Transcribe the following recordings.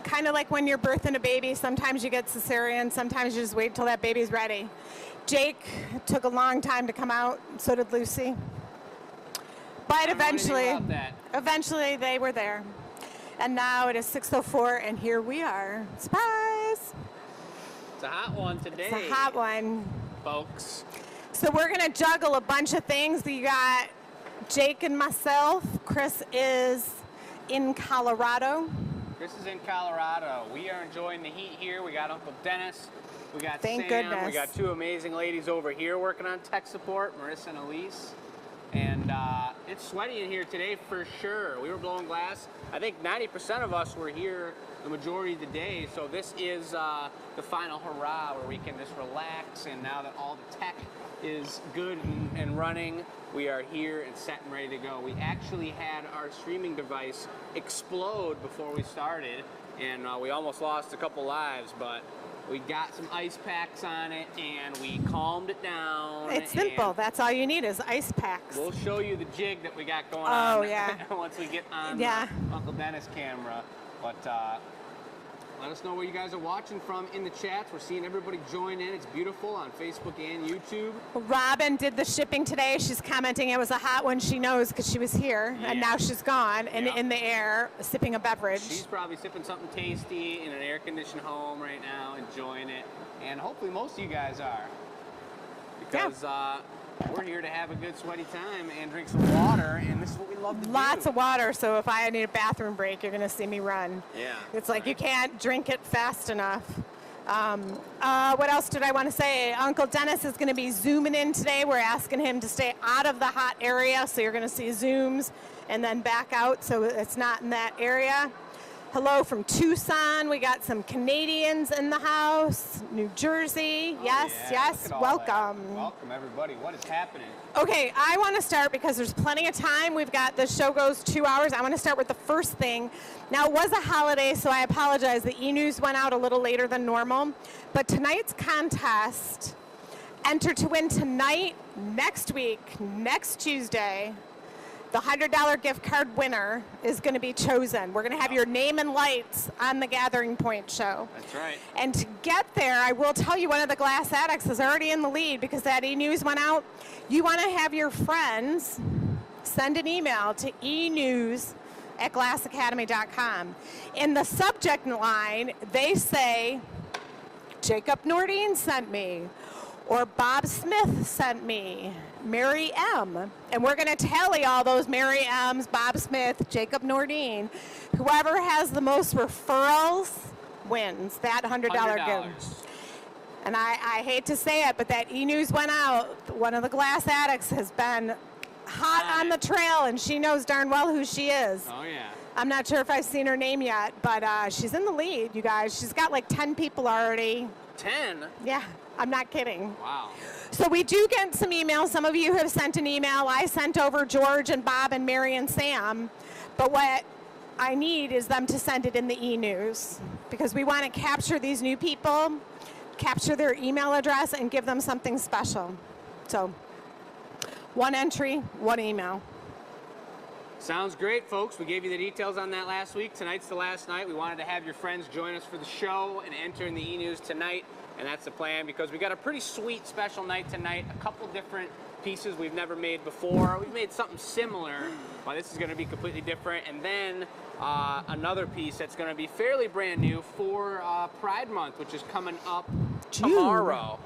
kind of like when you're birthing a baby. Sometimes you get cesarean, sometimes you just wait till that baby's ready. Jake took a long time to come out, so did Lucy. But eventually they were there. And now it is 6:04, and here we are. Surprise! It's a hot one today. It's a hot one, folks. So we're going to juggle a bunch of things. You got Jake and myself. Chris is in Colorado. Chris is in Colorado. We are enjoying the heat here. We got Uncle Dennis. We got Thank Sam. goodness. We got two amazing ladies over here working on tech support, Marissa and Elise. And it's sweaty in here today for sure. We were blowing glass. I think 90% of us were here the majority of the day. So this is the final hurrah where we can just relax. And now that all the tech is good and running, we are here and set and ready to go. We actually had our streaming device explode before we started. And we almost lost a couple lives, but we got some ice packs on it, and we calmed it down. It's simple. That's all you need is ice packs. We'll show you the jig that we got going on. Oh, yeah. Once we get on Uncle Dennis' camera. But let us know where you guys are watching from in the chats. We're seeing everybody join in. It's beautiful on Facebook and YouTube. Robin did the shipping today. She's commenting it was a hot one. She knows because she was here, and now she's gone and in the air sipping a beverage. She's probably sipping something tasty in an air-conditioned home right now, enjoying it. And hopefully most of you guys are. Because we're here to have a good sweaty time and drink some water, and this is what we love to do. Lots of water, so if I need a bathroom break, you're going to see me run. Yeah. It's like you can't drink it fast enough. What else did I want to say? Uncle Dennis is going to be zooming in today. We're asking him to stay out of the hot area, so you're going to see zooms and then back out so it's not in that area. Hello from Tucson. We got some Canadians in the house. New Jersey. Yes. Welcome. Welcome, everybody. What is happening? Okay, I want to start because there's plenty of time. We've got, the show goes 2 hours. I want to start with the first thing. Now, it was a holiday, so I apologize. The e-news went out a little later than normal. But tonight's contest, enter to win tonight, next week, next Tuesday. The $100 gift card winner is going to be chosen. We're going to have your name and lights on the Gathering Point show. That's right. And to get there, I will tell you, one of the Glass Addicts is already in the lead because that e-news went out. You want to have your friends send an email to enews@glassacademy.com. In the subject line, they say, Jacob Nordine sent me, or Bob Smith sent me, Mary M. And we're going to tally all those Mary M's, Bob Smith, Jacob Nordine. Whoever has the most referrals wins that $100 gift. And I hate to say it, but that e-news went out. One of the Glass Addicts has been hot on the trail, and she knows darn well who she is. Oh, yeah. I'm not sure if I've seen her name yet, but she's in the lead, you guys. She's got like 10 people already. 10? Yeah, I'm not kidding. Wow. So we do get some emails. Some of you have sent an email. I sent over George and Bob and Mary and Sam. But what I need is them to send it in the e-news because we want to capture these new people, capture their email address, and give them something special. So one entry, one email. Sounds great, folks. We gave you the details on that last week. Tonight's the last night. We wanted to have your friends join us for the show and enter in the e-news tonight. And that's the plan because we got a pretty sweet special night tonight. A couple different pieces we've never made before. We've made something similar, but this is going to be completely different. And then another piece that's going to be fairly brand new for Pride Month, which is coming up tomorrow.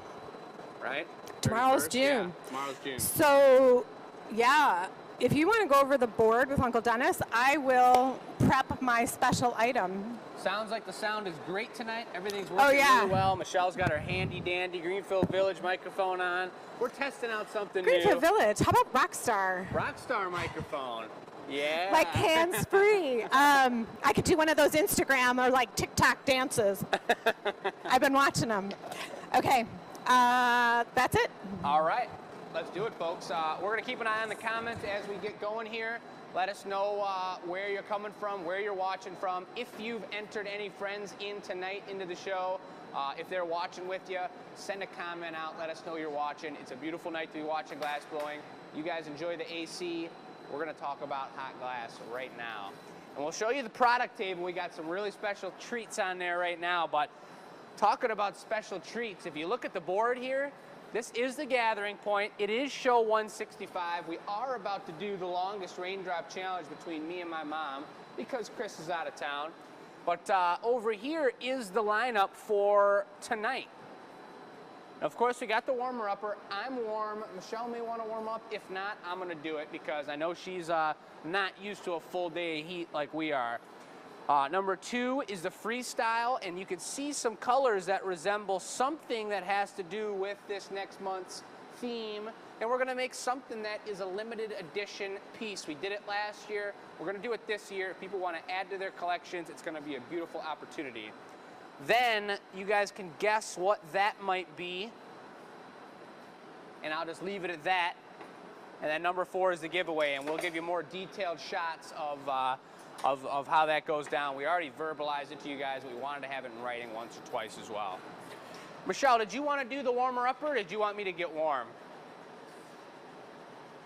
Right? Tomorrow's June. Yeah, tomorrow's June. So, yeah. If you want to go over the board with Uncle Dennis, I will prep my special item. Sounds like the sound is great tonight. Everything's working really well. Michelle's got her handy-dandy Greenfield Village microphone on. We're testing out something new. Greenfield Village. How about Rockstar? Rockstar microphone. Yeah. Like hands-free. I could do one of those Instagram or like TikTok dances. I've been watching them. Okay. That's it. All right. Let's do it, folks. We're going to keep an eye on the comments as we get going here. Let us know where you're coming from, where you're watching from. If you've entered any friends in tonight into the show, if they're watching with you, send a comment out. Let us know you're watching. It's a beautiful night to be watching glass blowing. You guys enjoy the AC. We're going to talk about hot glass right now. And we'll show you the product table. We got some really special treats on there right now. But talking about special treats, if you look at the board here, this is the gathering point. It is show 165. We are about to do the longest raindrop challenge between me and my mom because Chris is out of town. But over here is the lineup for tonight. Of course, we got the warmer-upper. I'm warm. Michelle may want to warm up. If not, I'm going to do it because I know she's not used to a full day of heat like we are. Number 2 is the freestyle, and you can see some colors that resemble something that has to do with this next month's theme. And we're going to make something that is a limited edition piece. We did it last year. We're going to do it this year. If people want to add to their collections, it's going to be a beautiful opportunity. Then you guys can guess what that might be. And I'll just leave it at that. And then number 4 is the giveaway, and we'll give you more detailed shots of how that goes down. We already verbalized it to you guys. We wanted to have it in writing once or twice as well. Michelle, did you want to do the warmer-upper, or did you want me to get warm?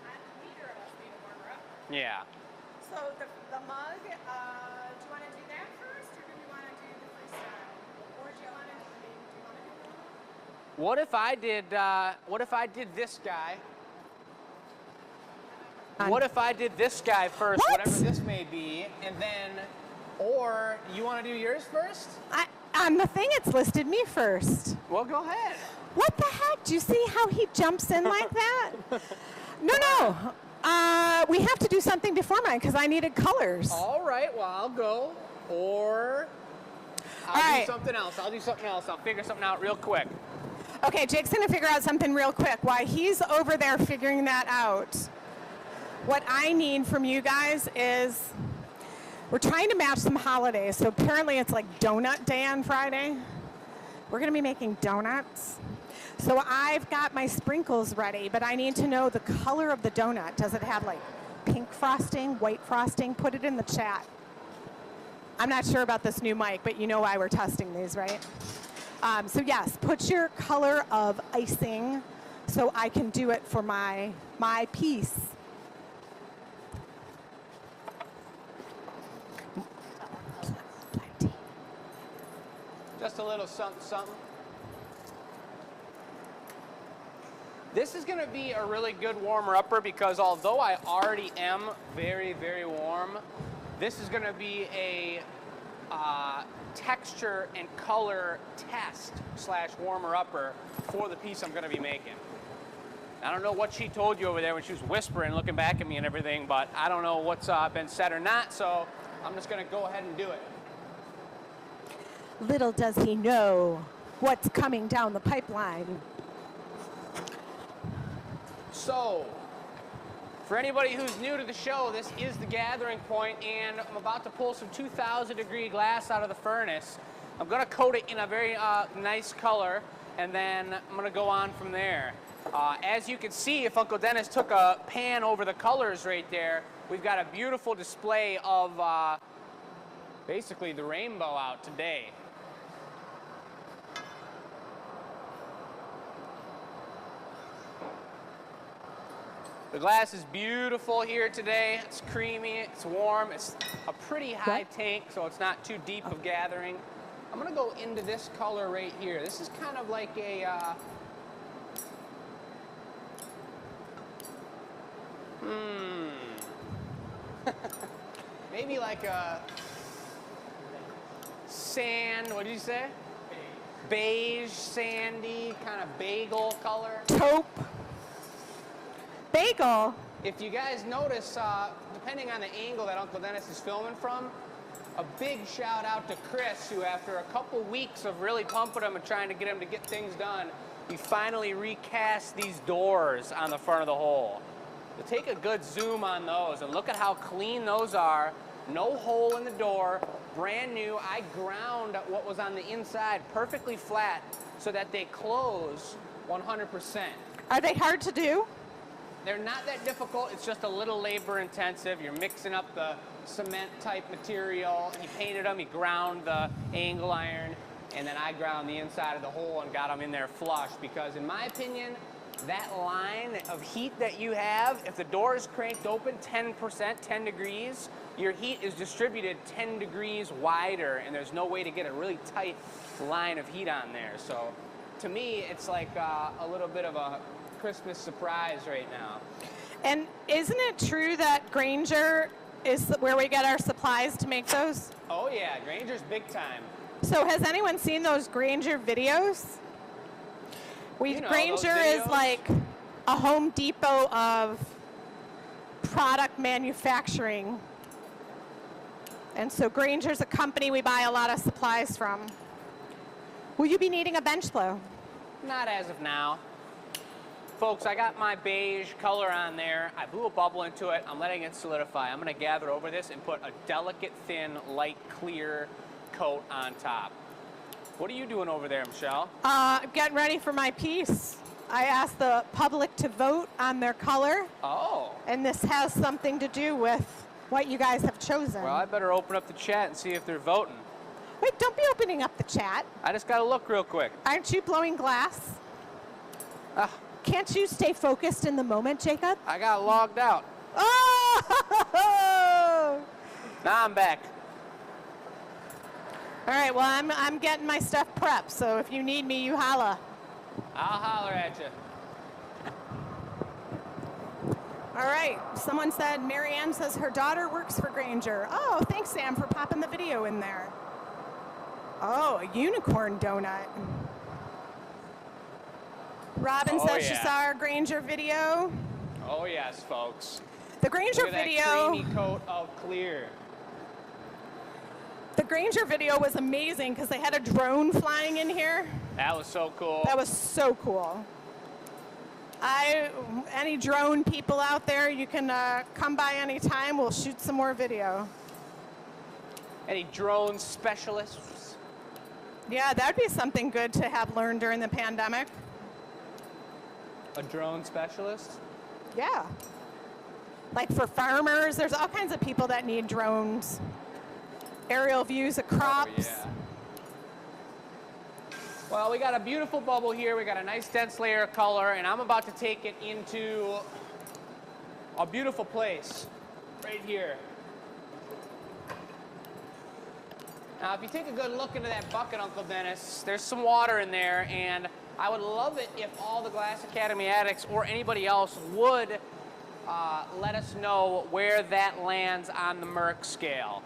Neither of us need a warmer-up. Yeah. So the mug, do you want to do that first, or do we want to do the freestyle? Or do you want to do the warmer-up? What if I did this guy? What if I did this guy first, whatever this may be, and then, or you want to do yours first? On the thing, it's listed me first. Well, go ahead. What the heck? Do you see how he jumps in like that? No. We have to do something before mine because I needed colors. All right, well, I'll go, or I'll do something else. I'll figure something out real quick. Okay, Jake's going to figure out something real quick. While he's over there figuring that out, what I need from you guys is, we're trying to match some holidays. So apparently it's like Donut Day on Friday. We're going to be making donuts. So I've got my sprinkles ready, but I need to know the color of the donut. Does it have like pink frosting, white frosting? Put it in the chat. I'm not sure about this new mic, but you know why we're testing these, right? So yes, put your color of icing so I can do it for my piece. Just a little something. This is going to be a really good warmer-upper because although I already am very, very warm, this is going to be a texture and color test / warmer-upper for the piece I'm going to be making. I don't know what she told you over there when she was whispering, looking back at me and everything, but I don't know what's been said or not, so I'm just going to go ahead and do it. Little does he know what's coming down the pipeline. So, for anybody who's new to the show, this is the gathering point, and I'm about to pull some 2,000-degree glass out of the furnace. I'm going to coat it in a very nice color, and then I'm going to go on from there. As you can see, if Uncle Dennis took a pan over the colors right there, we've got a beautiful display of basically the rainbow out today. The glass is beautiful here today. It's creamy, it's warm, it's a pretty high tank, so it's not too deep of gathering. I'm gonna go into this color right here. This is kind of like a, maybe like a sand, what did you say? Beige, sandy, kind of bagel color. Taupe. Bagel. If you guys notice, depending on the angle that Uncle Dennis is filming from, a big shout out to Chris, who after a couple weeks of really pumping him and trying to get him to get things done, he finally recast these doors on the front of the hole. So take a good zoom on those and look at how clean those are. No hole in the door, brand new. I ground what was on the inside perfectly flat so that they close 100%. Are they hard to do? They're not that difficult. It's just a little labor intensive. You're mixing up the cement type material. He painted them, he ground the angle iron, and then I ground the inside of the hole and got them in there flush because in my opinion, that line of heat that you have, if the door is cranked open 10%, 10 degrees, your heat is distributed 10 degrees wider, and there's no way to get a really tight line of heat on there. So to me, it's like a little bit of a Christmas surprise right now. And isn't it true that Granger is where we get our supplies to make those? Oh yeah, Granger's big time. So has anyone seen those Granger videos? You know, Granger those is videos? like a Home Depot of product manufacturing. And so Granger's a company we buy a lot of supplies from. Will you be needing a bench blow? Not as of now. Folks, I got my beige color on there. I blew a bubble into it. I'm letting it solidify. I'm going to gather over this and put a delicate, thin, light, clear coat on top. What are you doing over there, Michelle? Getting ready for my piece. I asked the public to vote on their color. Oh. And this has something to do with what you guys have chosen. Well, I better open up the chat and see if they're voting. Wait, don't be opening up the chat. I just got to look real quick. Aren't you blowing glass? Ah, Can't you stay focused in the moment, Jacob? I got logged out. Oh! Now I'm back. All right, well, I'm getting my stuff prepped, so if you need me, you holla. I'll holler at you. All right, someone said, Marianne says her daughter works for Granger. Oh, thanks, Sam, for popping the video in there. Oh, a unicorn donut. Robin Oh, says she yeah. saw our Granger video. Oh, yes, folks. The Granger Look at that video. creamy coat of clear. The Granger video was amazing because they had a drone flying in here. That was so cool. That was so cool. Any drone people out there, you can come by anytime. We'll shoot some more video. Any drone specialists? Yeah, that'd be something good to have learned during the pandemic. A drone specialist? Yeah. Like for farmers, there's all kinds of people that need drones. Aerial views of crops. Oh, yeah. Well, we got a beautiful bubble here. We got a nice dense layer of color, and I'm about to take it into a beautiful place right here. Now, if you take a good look into that bucket, Uncle Dennis, there's some water in there, and I would love it if all the Glass Academy addicts or anybody else would let us know where that lands on the Merck scale.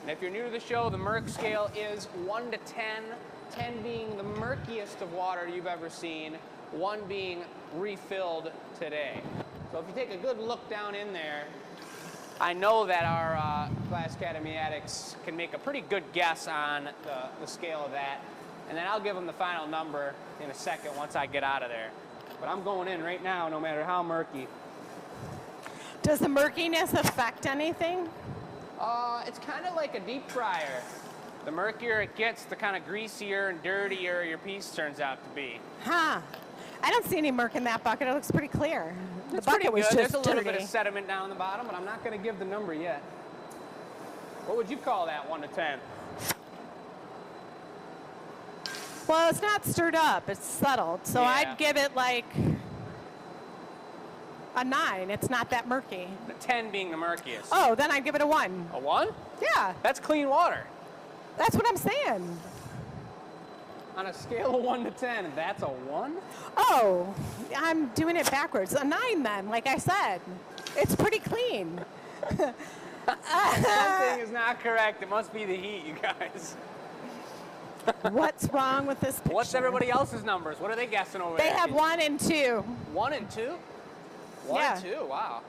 And if you're new to the show, the Merck scale is 1 to 10, 10 being the murkiest of water you've ever seen, 1 being refilled today. So if you take a good look down in there, I know that our Glass Academy addicts can make a pretty good guess on the scale of that. And then I'll give them the final number in a second once I get out of there. But I'm going in right now, no matter how murky. Does the murkiness affect anything? It's kind of like a deep fryer. The murkier it gets, the kind of greasier and dirtier your piece turns out to be. Huh. I don't see any murk in that bucket. It looks pretty clear. The It's bucket pretty was good. just There's a little dirty. bit of sediment down the bottom, but I'm not going to give the number yet. What would you call that, 1 to 10? Well, it's not stirred up. It's settled. So Yeah. I'd give it like a 9. It's not that murky. The 10 being the murkiest. Oh, then I'd give it a 1. A 1? Yeah, That's clean water. that's what I'm saying. On a scale of 1 to 10, that's a 1? Oh, I'm doing it backwards. A 9 then, like I said. It's pretty clean. Something is not correct. It must be the heat, you guys. What's wrong with this picture? What's everybody else's numbers? What are they guessing over They there? have 1 and 2. 1 and 2? 1 Yeah. and 2, wow.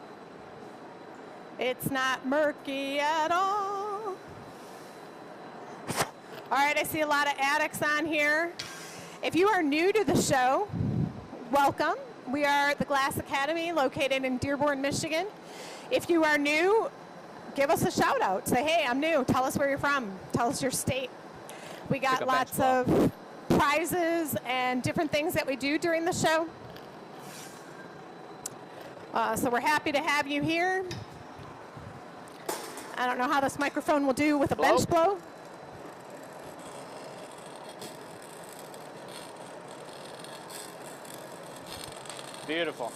It's not murky at all. All right, I see a lot of addicts on here. If you are new to the show, welcome. We are at the Glass Academy located in Dearborn, Michigan. If you are new, give us a shout out. Say, hey, I'm new. Tell us where you're from. Tell us your state. We got Take a bench lots of prizes and different things that we do during the show. So we're happy to have you here. I don't know how this microphone will do with a Blow. bench blow. Beautiful.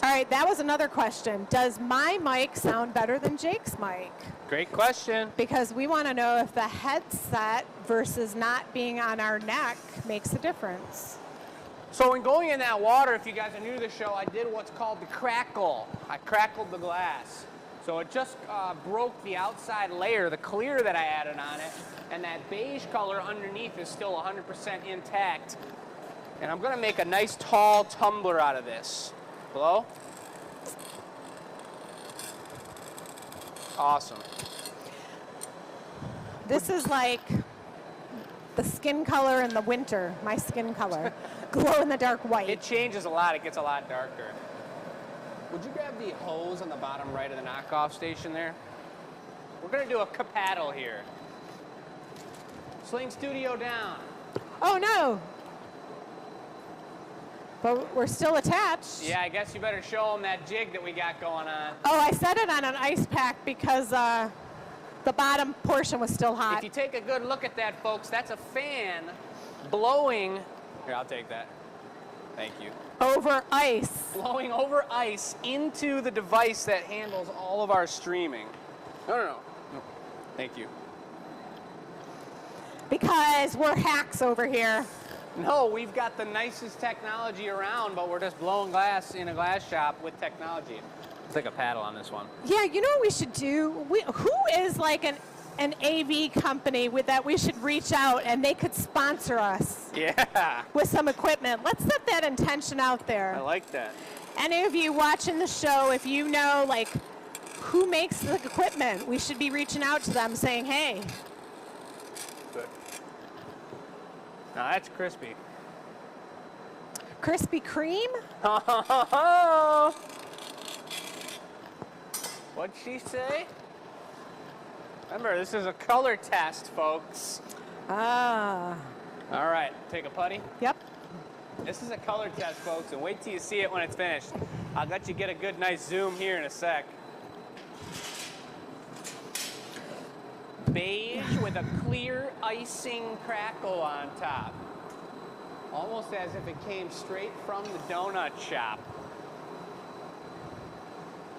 All right, that was another question. Does my mic sound better than Jake's mic? Great question. Because we want to know if the headset versus not being on our neck makes a difference. So when going in that water, if you guys are new to the show, I did what's called the crackle. I crackled the glass. So it just broke the outside layer, the clear that I added on it, and that beige color underneath is still 100% intact. And I'm gonna make a nice tall tumbler out of this. Hello? Awesome. This is like the skin color in the winter, my skin color. Glow in the dark white. It changes a lot, it gets a lot darker. Would you grab the hose on the bottom right of the knockoff station there? We're gonna do a paddle here. Sling Studio down. Oh no! But we're still attached. Yeah, I guess you better show them that jig that we got going on. Oh, I set it on an ice pack because the bottom portion was still hot. If you take a good look at that, folks, that's a fan blowing. Here, I'll take that. Thank you. Over ice. Blowing over ice into the device that handles all of our streaming. No. Thank you. Because we're hacks over here. No, we've got the nicest technology around, but we're just blowing glass in a glass shop with technology. Let's take a paddle on this one. Yeah, you know what we should do? Who is like an AV company that we should reach out and they could sponsor us? Yeah. With some equipment. Let's set that intention out there. I like that. Any of you watching the show, if you know like who makes the equipment, we should be reaching out to them saying, hey. Good. Now that's crispy. Krispy Kreme? What'd she say? Remember, this is a color test, folks. Ah. All right, take a putty. Yep. This is a color test, folks, and wait till you see it when it's finished. I'll let you get a good, nice zoom here in a sec. Beige with a clear icing crackle on top. Almost as if it came straight from the donut shop.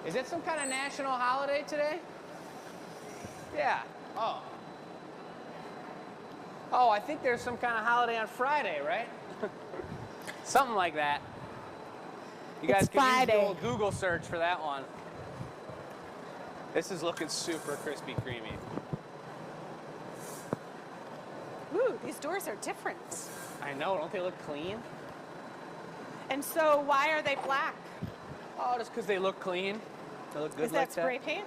Is it some kind of national holiday today? Yeah. Oh. Oh, I think there's some kind of holiday on Friday, right? Something like that. You guys can use the old Google search for that one. This is looking super crispy creamy. Ooh, these doors are different. I know, don't they look clean? And so why are they black? Oh, just because they look clean. They look good Is like that that. spray paint?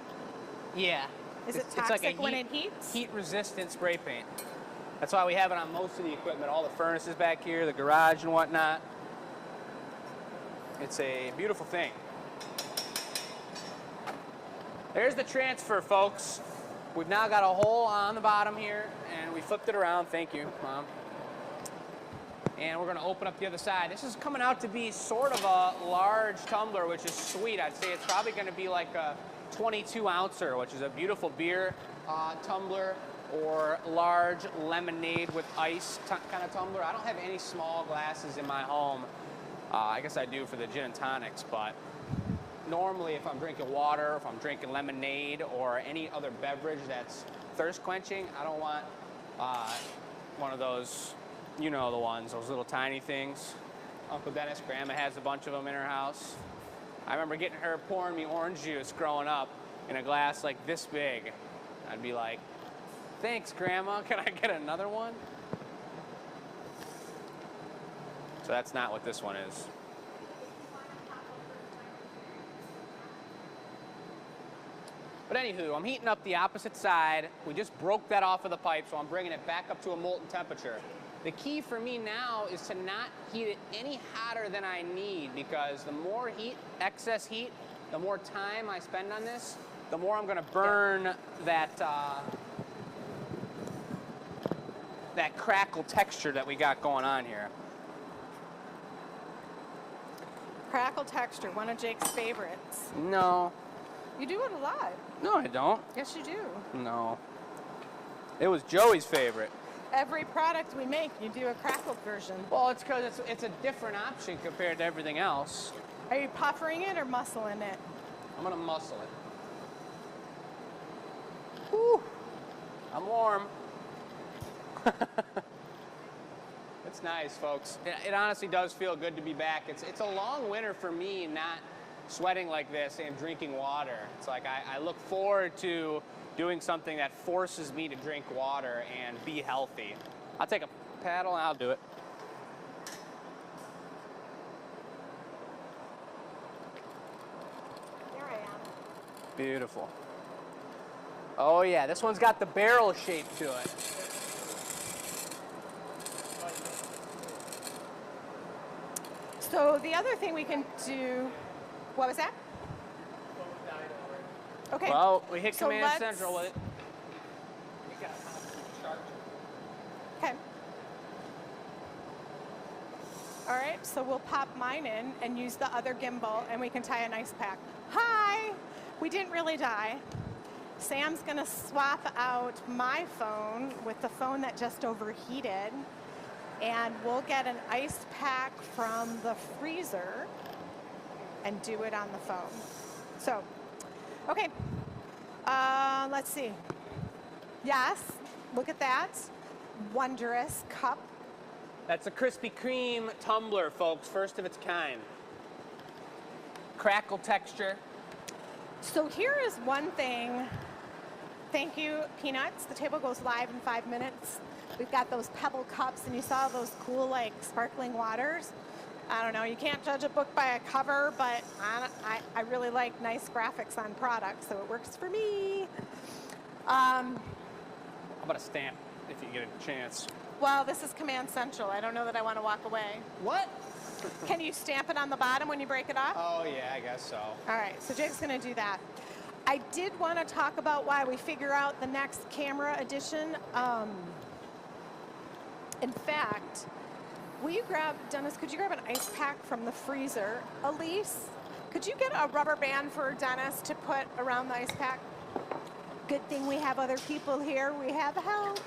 Yeah. Is it toxic when it heats? Heat-resistant spray paint. That's why we have it on most of the equipment, all the furnaces back here, the garage and whatnot. It's a beautiful thing. There's the transfer, folks. We've now got a hole on the bottom here, and we flipped it around. Thank you, Mom. And we're going to open up the other side. This is coming out to be sort of a large tumbler, which is sweet. I'd say it's probably going to be like a 22-ouncer, which is a beautiful beer tumbler, or large lemonade with ice kind of tumbler. I don't have any small glasses in my home. I guess I do for the gin and tonics, but normally if I'm drinking water, if I'm drinking lemonade, or any other beverage that's thirst quenching, I don't want one of those, you know the ones, those little tiny things. Uncle Dennis, Grandma has a bunch of them in her house. I remember getting her pouring me orange juice growing up in a glass like this big. I'd be like, thanks, Grandma, can I get another one? So that's not what this one is. But anywho, I'm heating up the opposite side. We just broke that off of the pipe, so I'm bringing it back up to a molten temperature. The key for me now is to not heat it any hotter than I need, because the more heat, excess heat, the more time I spend on this, the more I'm going to burn that that crackle texture that we got going on here. Crackle texture, one of Jake's favorites. No. You do it a lot. No, I don't. Yes, you do. No. It was Joey's favorite. Every product we make, you do a crackled version. Well, it's because it's a different option compared to everything else. Are you puffering it or muscling it? I'm gonna muscle it. Whew. I'm warm. It's nice, folks. It honestly does feel good to be back. It's a long winter for me, not sweating like this and drinking water. It's like I look forward to doing something that forces me to drink water and be healthy. I'll take a paddle and I'll do it. There I am. Beautiful. Oh yeah, this one's got the barrel shape to it. So the other thing we can do, what was that? Okay. Well, we hit So Command let's- Central with it. Okay. All right, so we'll pop mine in and use the other gimbal and we can tie an ice pack. Hi! We didn't really die. Sam's gonna swap out my phone with the phone that just overheated, and we'll get an ice pack from the freezer and do it on the phone. So, okay, let's see. Yes, look at that. Wondrous cup. That's a Krispy Kreme tumbler, folks. First of its kind. Crackle texture. So here is one thing. Thank you, Peanuts. The table goes live in 5 minutes. We've got those Pebble Cups, and you saw those cool, like, sparkling waters. I don't know, you can't judge a book by a cover, but I really like nice graphics on products, so it works for me. How about a stamp, if you get a chance? Well, this is Command Central. I don't know that I want to walk away. What? Can you stamp it on the bottom when you break it off? Oh, yeah, I guess so. All right, so Jake's going to do that. I did want to talk about why we figure out the next camera edition. In fact, will you grab, Dennis, could you grab an ice pack from the freezer? Elise, could you get a rubber band for Dennis to put around the ice pack? Good thing we have other people here. We have help.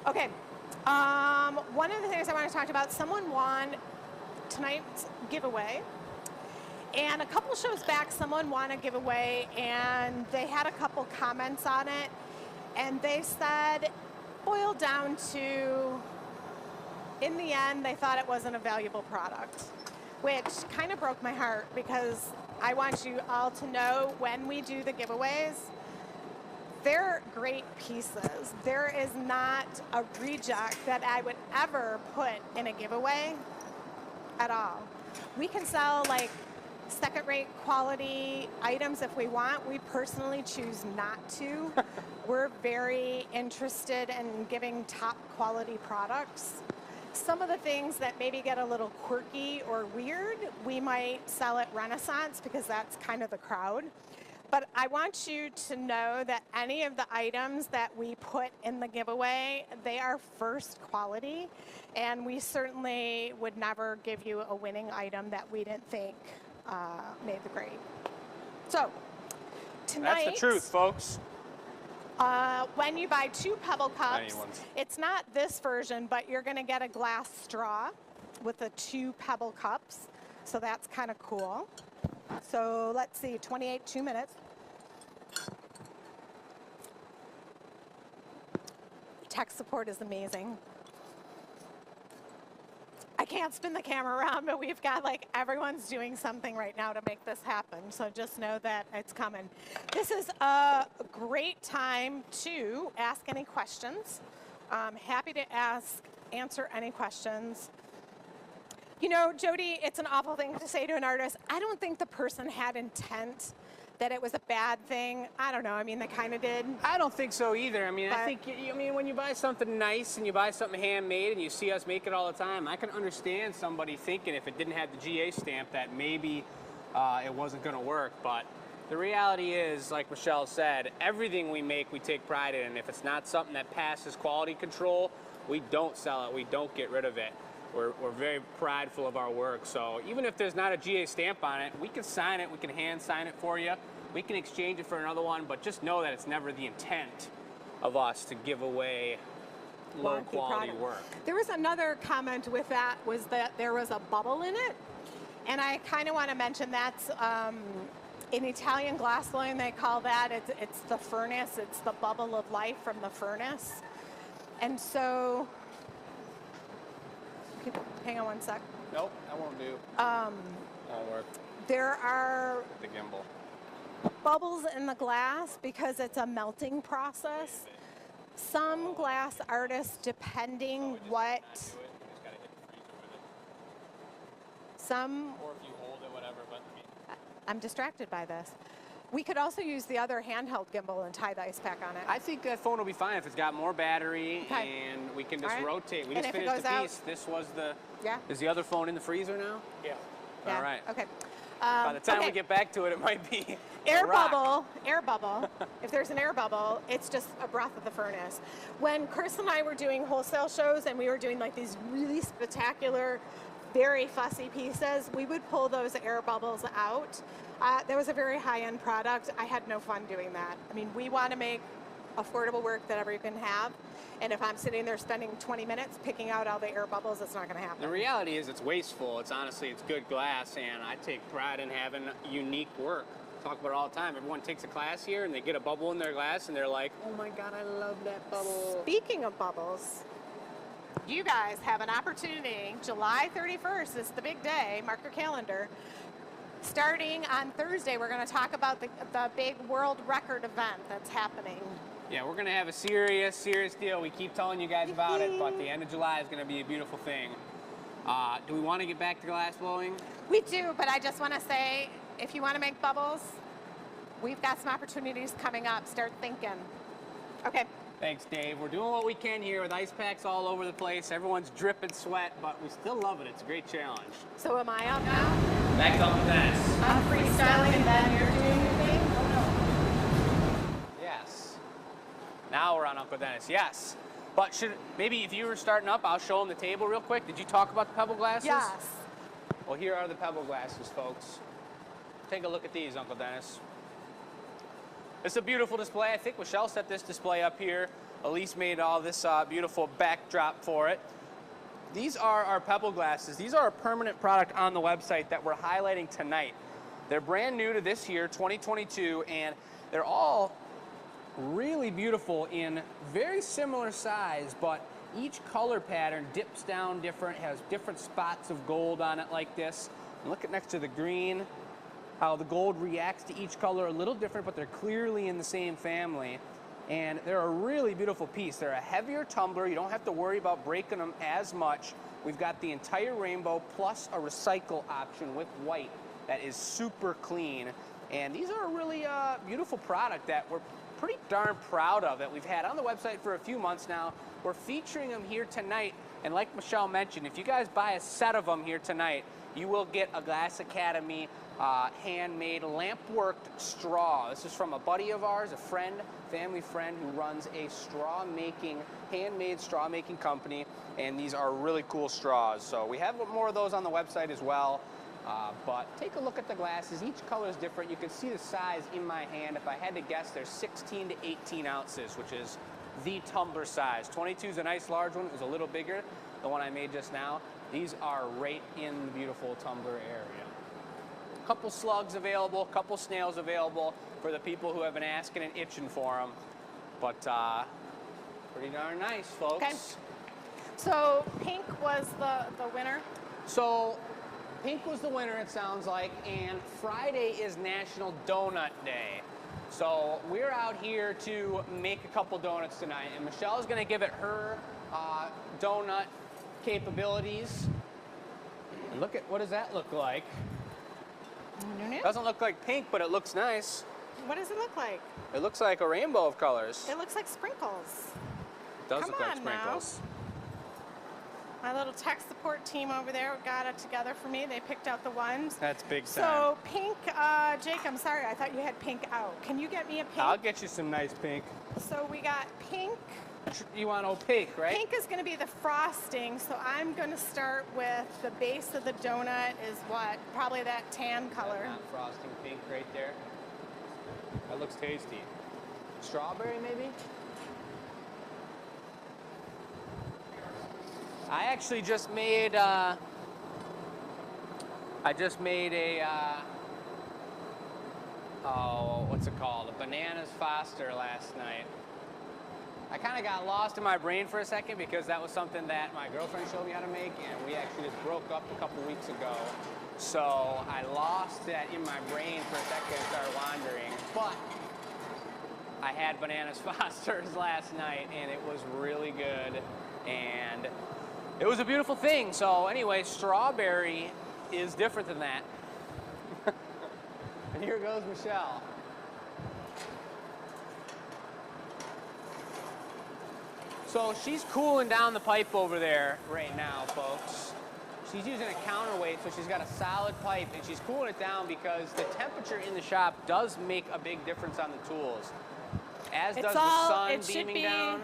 Okay. One of the things I want to talk about, someone won tonight's giveaway. And a couple shows back, someone won a giveaway, and they had a couple comments on it. And they said, boiled down to, in the end, they thought it wasn't a valuable product, which kind of broke my heart, because I want you all to know when we do the giveaways, they're great pieces. There is not a reject that I would ever put in a giveaway at all. We can sell like second-rate quality items if we want. We personally choose not to. We're very interested in giving top quality products. Some of the things that maybe get a little quirky or weird, we might sell at Renaissance because that's kind of the crowd. But I want you to know that any of the items that we put in the giveaway, they are first quality, and we certainly would never give you a winning item that we didn't think made the grade. So tonight, That's the truth, folks. when you buy 2 Pebble Cups, it's not this version, but you're going to get a glass straw with the 2 Pebble Cups. So that's kind of cool. So let's see, 2 minutes. Tech support is amazing. I can't spin the camera around, but we've got like everyone's doing something right now to make this happen. So just know that it's coming. This is a great time to ask any questions. Happy to answer any questions. You know, Jody, it's an awful thing to say to an artist. I don't think the person had intent that it was a bad thing. I don't know. I mean, they kind of did. I don't think so either. I mean, I think, when you buy something nice and you buy something handmade and you see us make it all the time, I can understand somebody thinking if it didn't have the GA stamp that maybe it wasn't going to work. But the reality is, like Michelle said, everything we make, we take pride in. And if it's not something that passes quality control, we don't sell it. We don't get rid of it. We're very prideful of our work. So even if there's not a GA stamp on it, we can sign it. We can hand sign it for you. We can exchange it for another one, but just know that it's never the intent of us to give away low wonky quality product. work. There was another comment with that, was that there was a bubble in it. And I kind of want to mention that's in Italian glass blowing, they call that, it's the furnace, it's the bubble of life from the furnace. And so, hang on one sec. Nope, that won't do. Won't work. There are The gimbal. bubbles in the glass because it's a melting process. Some glass artists, depending what, some, Or if you hold it, whatever, but I'm distracted by this. We could also use the other handheld gimbal and tie the ice pack on it. I think that phone will be fine if it's got more battery and we can just All right. rotate. We And just if it finished the goes out- piece. This was the. Yeah. Is the other phone in the freezer now? Yeah. Yeah. All right. Okay. By the time okay. we get back to it, it might be Air a rock. bubble, air bubble. If there's an air bubble, it's just a breath of the furnace. When Chris and I were doing wholesale shows and we were doing like these really spectacular, very fussy pieces, we would pull those air bubbles out. That was a very high-end product. I had no fun doing that. I mean, we want to make affordable work that everyone can have. And if I'm sitting there spending 20 minutes picking out all the air bubbles, it's not going to happen. The reality is it's wasteful. It's honestly, it's good glass, and I take pride in having unique work. Talk about it all the time. Everyone takes a class here and they get a bubble in their glass and they're like, oh my God, I love that bubble. Speaking of bubbles, you guys have an opportunity. July 31st is the big day. Mark your calendar. Starting on Thursday, we're going to talk about the big world record event that's happening. Yeah, we're going to have a serious deal. We keep telling you guys about it, but the end of July is going to be a beautiful thing. Do we want to get back to glass blowing? We do, but I just want to say, if you want to make bubbles, we've got some opportunities coming up. Start thinking. Okay. Thanks, Dave. We're doing what we can here with ice packs all over the place. Everyone's dripping sweat, but we still love it. It's a great challenge. So am I up now? Back up to this. I'm freestyling and then you're doing your thing? Oh Yes. Now we're on Uncle Dennis. Yes. But maybe if you were starting up, I'll show them the table real quick. Did you talk about the Pebble glasses? no. Yes. Well, here are the Pebble glasses, folks. Take a look at these, Uncle Dennis. It's a beautiful display. I think Michelle set this display up here. Elise made all this beautiful backdrop for it. These are our Pebble glasses. These are a permanent product on the website that we're highlighting tonight. They're brand new to this year, 2022, and they're all really beautiful in very similar size, but each color pattern dips down different, has different spots of gold on it like this. And look at next to the green, how the gold reacts to each color a little different, but they're clearly in the same family. And they're a really beautiful piece. They're a heavier tumbler. You don't have to worry about breaking them as much. We've got the entire rainbow plus a recycle option with white that is super clean. And these are a really beautiful product that we're pretty darn proud of, that we've had on the website for a few months now. We're featuring them here tonight. And like Michelle mentioned, if you guys buy a set of them here tonight, you will get a Glass Academy handmade lamp-worked straw. This is from a buddy of ours, a friend, family friend, who runs a handmade straw making company, and these are really cool straws. So we have more of those on the website as well. But take a look at the glasses. Each color is different. You can see the size in my hand. If I had to guess, they're 16 to 18 ounces, which is the tumbler size. 22 is a nice large one. It was a little bigger, the one I made just now. These are right in the beautiful tumbler area. Couple slugs available, couple snails available for the people who have been asking and itching for them. But pretty darn nice, folks. Okay. So pink was the winner? So pink was the winner, it sounds like, and Friday is National Donut Day. So we're out here to make a couple donuts tonight, and Michelle is going to give it her donut capabilities. And look at, what does that look like? Doesn't look like pink, but it looks nice. What does it look like? It looks like a rainbow of colors. It looks like sprinkles. It does Come look like on now. sprinkles. My little tech support team over there got it together for me. They picked out the ones. That's big time. So pink, Jake, I'm sorry, I thought you had pink out. Can you get me a pink? I'll get you some nice pink. So we got pink. You want opaque, right? Pink is going to be the frosting, so I'm going to start with the base of the donut is what? Probably that tan color. Not frosting pink right there. That looks tasty. Strawberry, maybe? I actually just made, oh, what's it called? A bananas Foster last night. I kind of got lost in my brain for a second because that was something that my girlfriend showed me how to make, and we actually just broke up a couple weeks ago. So I lost that in my brain for a second and started wandering. But I had bananas Fosters last night, and it was really good, and it was a beautiful thing. So anyway, strawberry is different than that. And here goes Michelle. So she's cooling down the pipe over there right now, folks. She's using a counterweight, so she's got a solid pipe, and she's cooling it down because the temperature in the shop does make a big difference on the tools. As does the sun beaming down.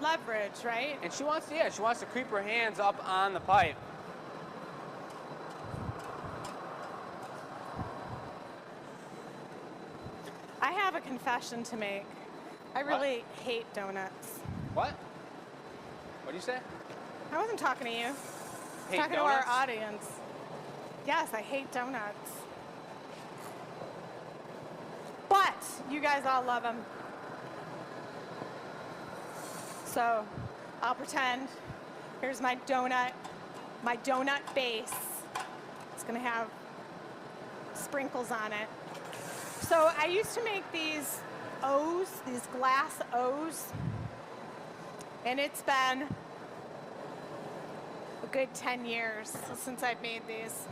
Leverage, right? And she wants to creep her hands up on the pipe. I have a confession to make. I really hate donuts. What? What'd you say? I wasn't talking to you. I was talking to our audience. Yes, I hate donuts. But you guys all love them. So I'll pretend. Here's my donut base. It's gonna have sprinkles on it. So I used to make these O's, these glass O's, and it's been a good 10 years since I've made these.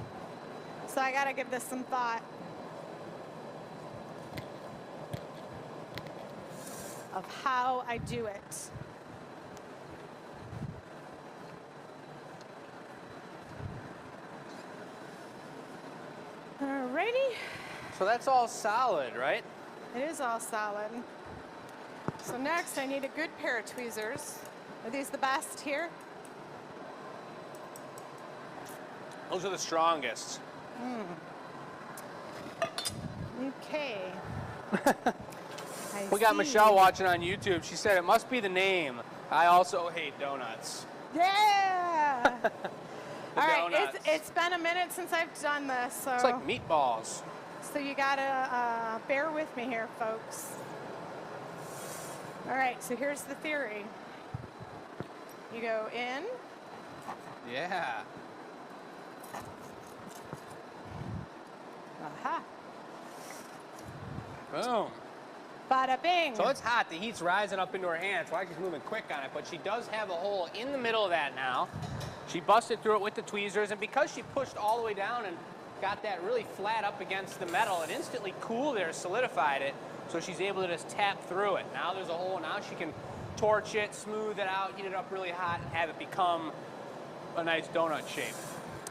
So I gotta give this some thought of how I do it. Alrighty. So that's all solid, right? It is all solid. So next I need a good pair of tweezers. Are these the best here? Those are the strongest. Okay. We got Michelle watching on YouTube. She said it must be the name. I also hate donuts. Yeah! All right, donuts. it's been a minute since I've done this, so... It's like meatballs. So you gotta bear with me here, folks. All right, so here's the theory. You go in. Yeah. Aha. Boom. Bada bing. So it's hot. The heat's rising up into her hands. Why she's moving quick on it, but she does have a hole in the middle of that now. She busted through it with the tweezers, and because she pushed all the way down and got that really flat up against the metal, it instantly cooled there, solidified it, so she's able to just tap through it. Now there's a hole. Now she can torch it, smooth it out, heat it up really hot, and have it become a nice donut shape.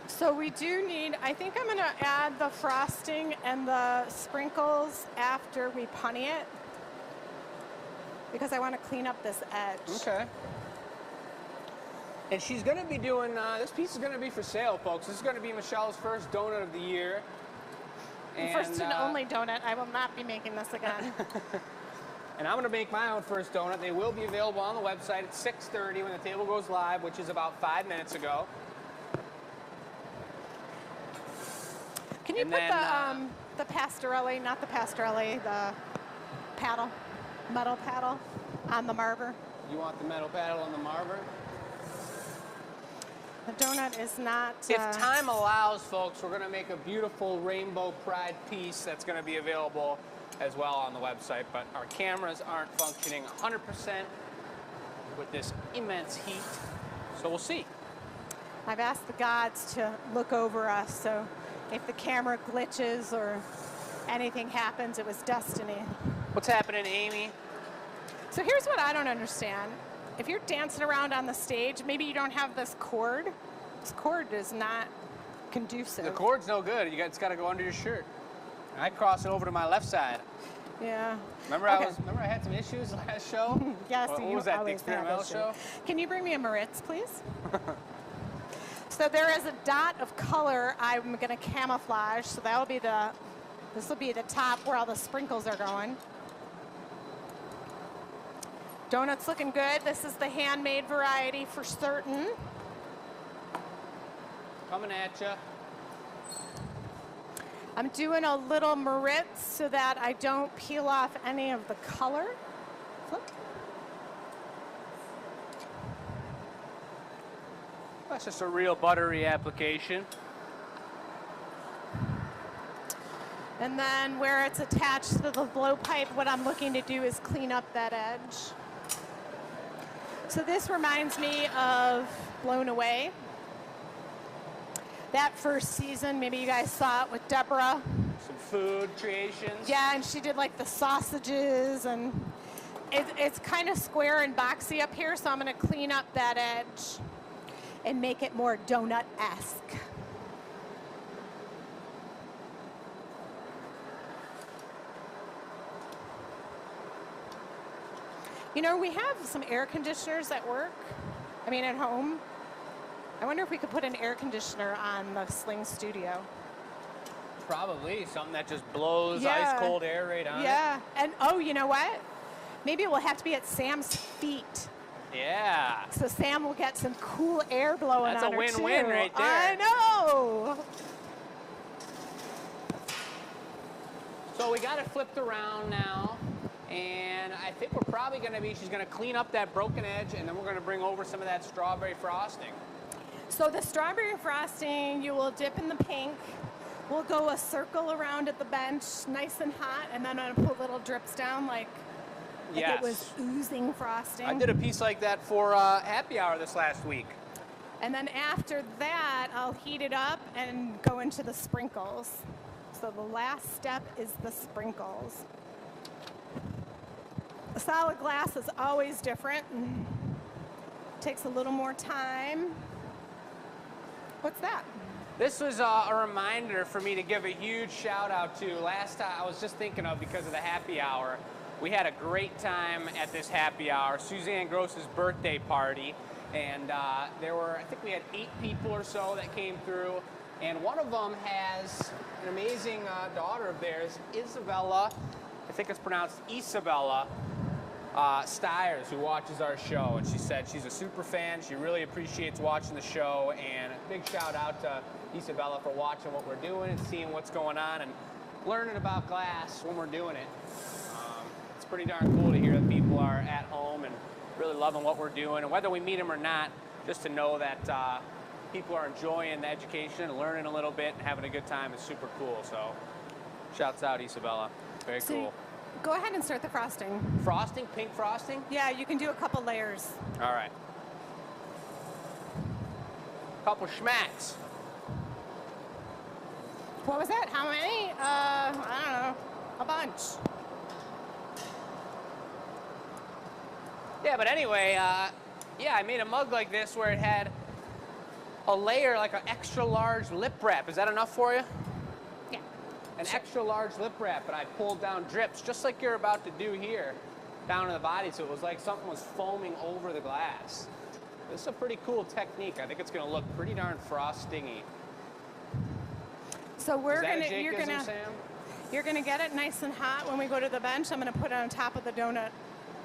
So we do need, I think I'm gonna add the frosting and the sprinkles after we punny it, because I want to clean up this edge. Okay. And she's going to be doing, this piece is going to be for sale, folks. This is going to be Michelle's first donut of the year. And, first and only donut. I will not be making this again. And I'm going to make my own first donut. They will be available on the website at 6:30 when the table goes live, which is about 5 minutes ago. Can you put the pastorelli, not the pastorelli, the paddle, metal paddle on the marver? You want the metal paddle on the marver? The donut is not... If time allows, folks, we're going to make a beautiful rainbow pride piece that's going to be available as well on the website, but our cameras aren't functioning 100% with this immense heat, so we'll see. I've asked the gods to look over us, so if the camera glitches or anything happens, it was destiny. What's happening, Amy? So here's what I don't understand. If you're dancing around on the stage, maybe you don't have this cord. This cord is not conducive. The cord's no good. It's got to go under your shirt. I cross it over to my left side. Yeah. Remember, I had some issues last show? Yes, what you was that, the always experimental have show? Can you bring me a Maritz, please? So there is a dot of color I'm going to camouflage. So that'll be this will be the top where all the sprinkles are going. Donut's looking good. This is the handmade variety for certain. coming at you. I'm doing a little Maritz so that I don't peel off any of the color. Flip. That's just a real buttery application. And then where it's attached to the blowpipe, what I'm looking to do is clean up that edge. So this reminds me of Blown Away. That first season, maybe you guys saw it with Deborah. Some food creations. Yeah, and she did like the sausages, and it's kind of square and boxy up here, so I'm gonna clean up that edge and make it more donut-esque. You know, we have some air conditioners at work, at home. I wonder if we could put an air conditioner on the Sling Studio. Probably something that just blows Yeah. ice cold air right on it. Yeah, and oh, you know what? Maybe it will have to be at Sam's feet. Yeah. So Sam will get some cool air blowing That's on a her win-win too. right there. I know. So we got it flipped around now, and I think we're probably she's gonna clean up that broken edge, and then we're gonna bring over some of that strawberry frosting. So the strawberry frosting, you will dip in the pink. We'll go a circle around at the bench, nice and hot, and then I'm gonna put little drips down like it was oozing frosting. I did a piece like that for happy hour this last week. And then after that, I'll heat it up and go into the sprinkles. So the last step is the sprinkles. The solid glass is always different and takes a little more time. What's that? This was a reminder for me to give a huge shout out to. Last time I was just thinking of, because of the happy hour, we had a great time at this happy hour, Suzanne Gross's birthday party, and there were, I think we had 8 people or so that came through, and one of them has an amazing daughter of theirs, Isabella, I think it's pronounced Isabella, Stiers, who watches our show, and she said she's a super fan. She really appreciates watching the show, and a big shout out to Isabella for watching what we're doing and seeing what's going on and learning about glass when we're doing it. It's pretty darn cool to hear that people are at home and really loving what we're doing, and whether we meet them or not, just to know that people are enjoying the education and learning a little bit and having a good time is super cool. So shouts out, Isabella. Very cool. Go ahead and start the frosting. Frosting, pink frosting? Yeah, you can do a couple layers. All right. Couple schmacks. What was that? How many? I don't know. A bunch. Yeah, but anyway, yeah, I made a mug like this where it had a layer, like an extra large lip wrap. Is that enough for you? Yeah. An extra large lip wrap, and I pulled down drips, just like you're about to do here, down in the body, so it was like something was foaming over the glass. This is a pretty cool technique. I think it's gonna look pretty darn frostingy. So Is that a Jake-ism, Sam? you're gonna get it nice and hot when we go to the bench. I'm gonna put it on top of the donut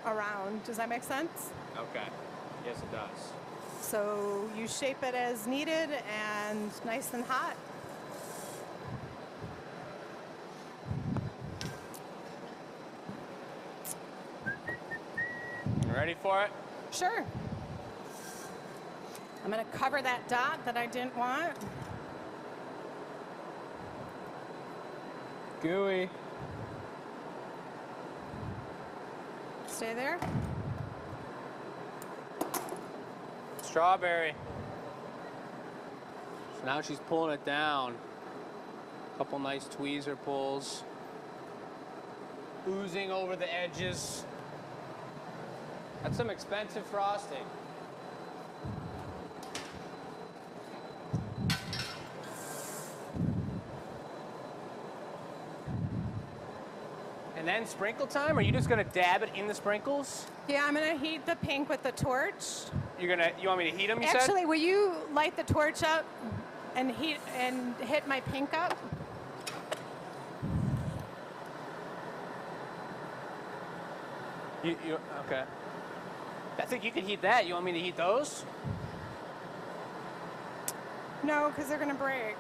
around. Does that make sense? Okay. Yes, it does. So you shape it as needed and nice and hot. You ready for it? Sure. I'm gonna cover that dot that I didn't want. Gooey. Stay there. Strawberry. So now she's pulling it down. Couple nice tweezer pulls. Oozing over the edges. That's some expensive frosting. And then sprinkle time? Are you just gonna dab it in the sprinkles? Yeah, I'm gonna heat the pink with the torch. You want me to heat them, you said? Actually, will you light the torch up and hit my pink up? Okay. I think you can heat that. You want me to heat those? No, because they're gonna break.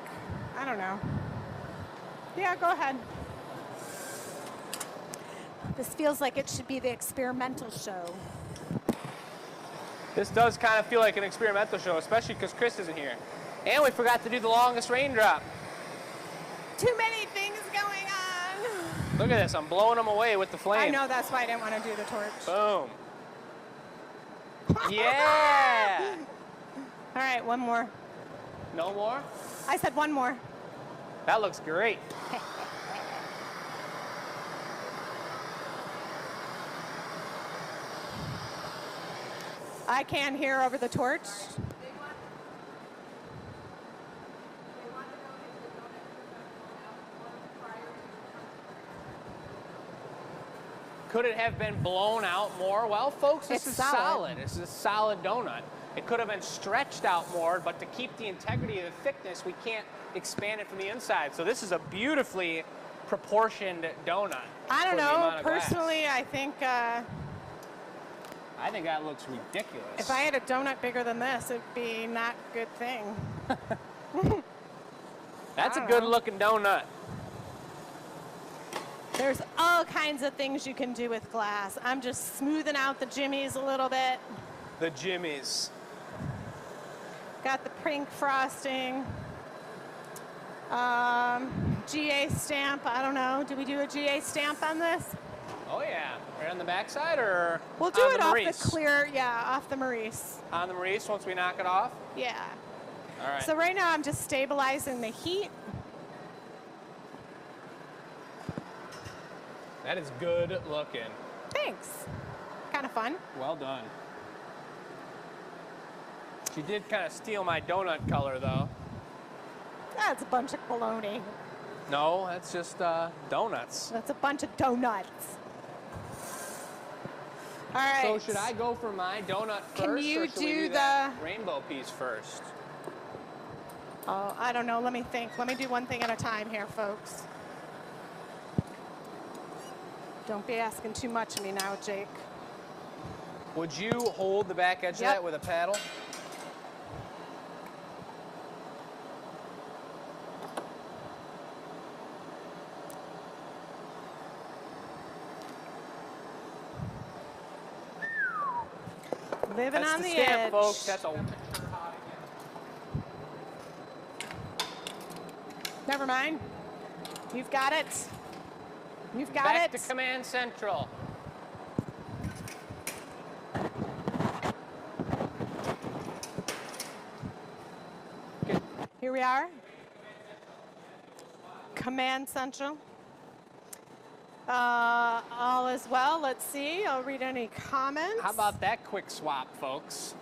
I don't know. Yeah, go ahead. This feels like it should be the experimental show. This does kind of feel like an experimental show, especially because Chris isn't here. And we forgot to do the longest raindrop. Too many things going on. Look at this, I'm blowing them away with the flame. I know, that's why I didn't want to do the torch. Boom. Yeah! All right, one more. No more? I said one more. That looks great. I can't hear over the torch. Could it have been blown out more? Well, folks, this It's is solid. solid. This is a solid donut. It could have been stretched out more, but to keep the integrity of the thickness, we can't expand it from the inside. So this is a beautifully proportioned donut. I don't for the know. amount of glass. Personally, I think I think that looks ridiculous. if I had a donut bigger than this, it'd be not a good thing. That's a I don't good know. looking donut. There's all kinds of things you can do with glass. I'm just smoothing out the jimmies a little bit. The Jimmies. Got the pink frosting. GA stamp, I don't know. Do we do a GA stamp on this? Oh yeah, right on the backside or We'll do on it the off Maurice? the clear, yeah, off the Maurice. On the Maurice once we knock it off? Yeah. All right. So right now I'm just stabilizing the heat. That is good looking. Thanks. Kind of fun. Well done. She did kind of steal my donut color though. That's a bunch of baloney. No, that's just donuts. That's a bunch of donuts. All right. So should I go for my donut first, Can you or should we do do the- that rainbow piece first? Oh, I don't know. Let me think. Let me do one thing at a time here, folks. Don't be asking too much of me now, Jake. Would you hold the back edge of Yep. that with a paddle? Living That's on the the stamp, edge. folks. That's a Never mind. You've got it. You've got back it. to Command Central. Here we are. Command Central. All is well. Let's see. I'll read any comments. How about that quick swap, folks?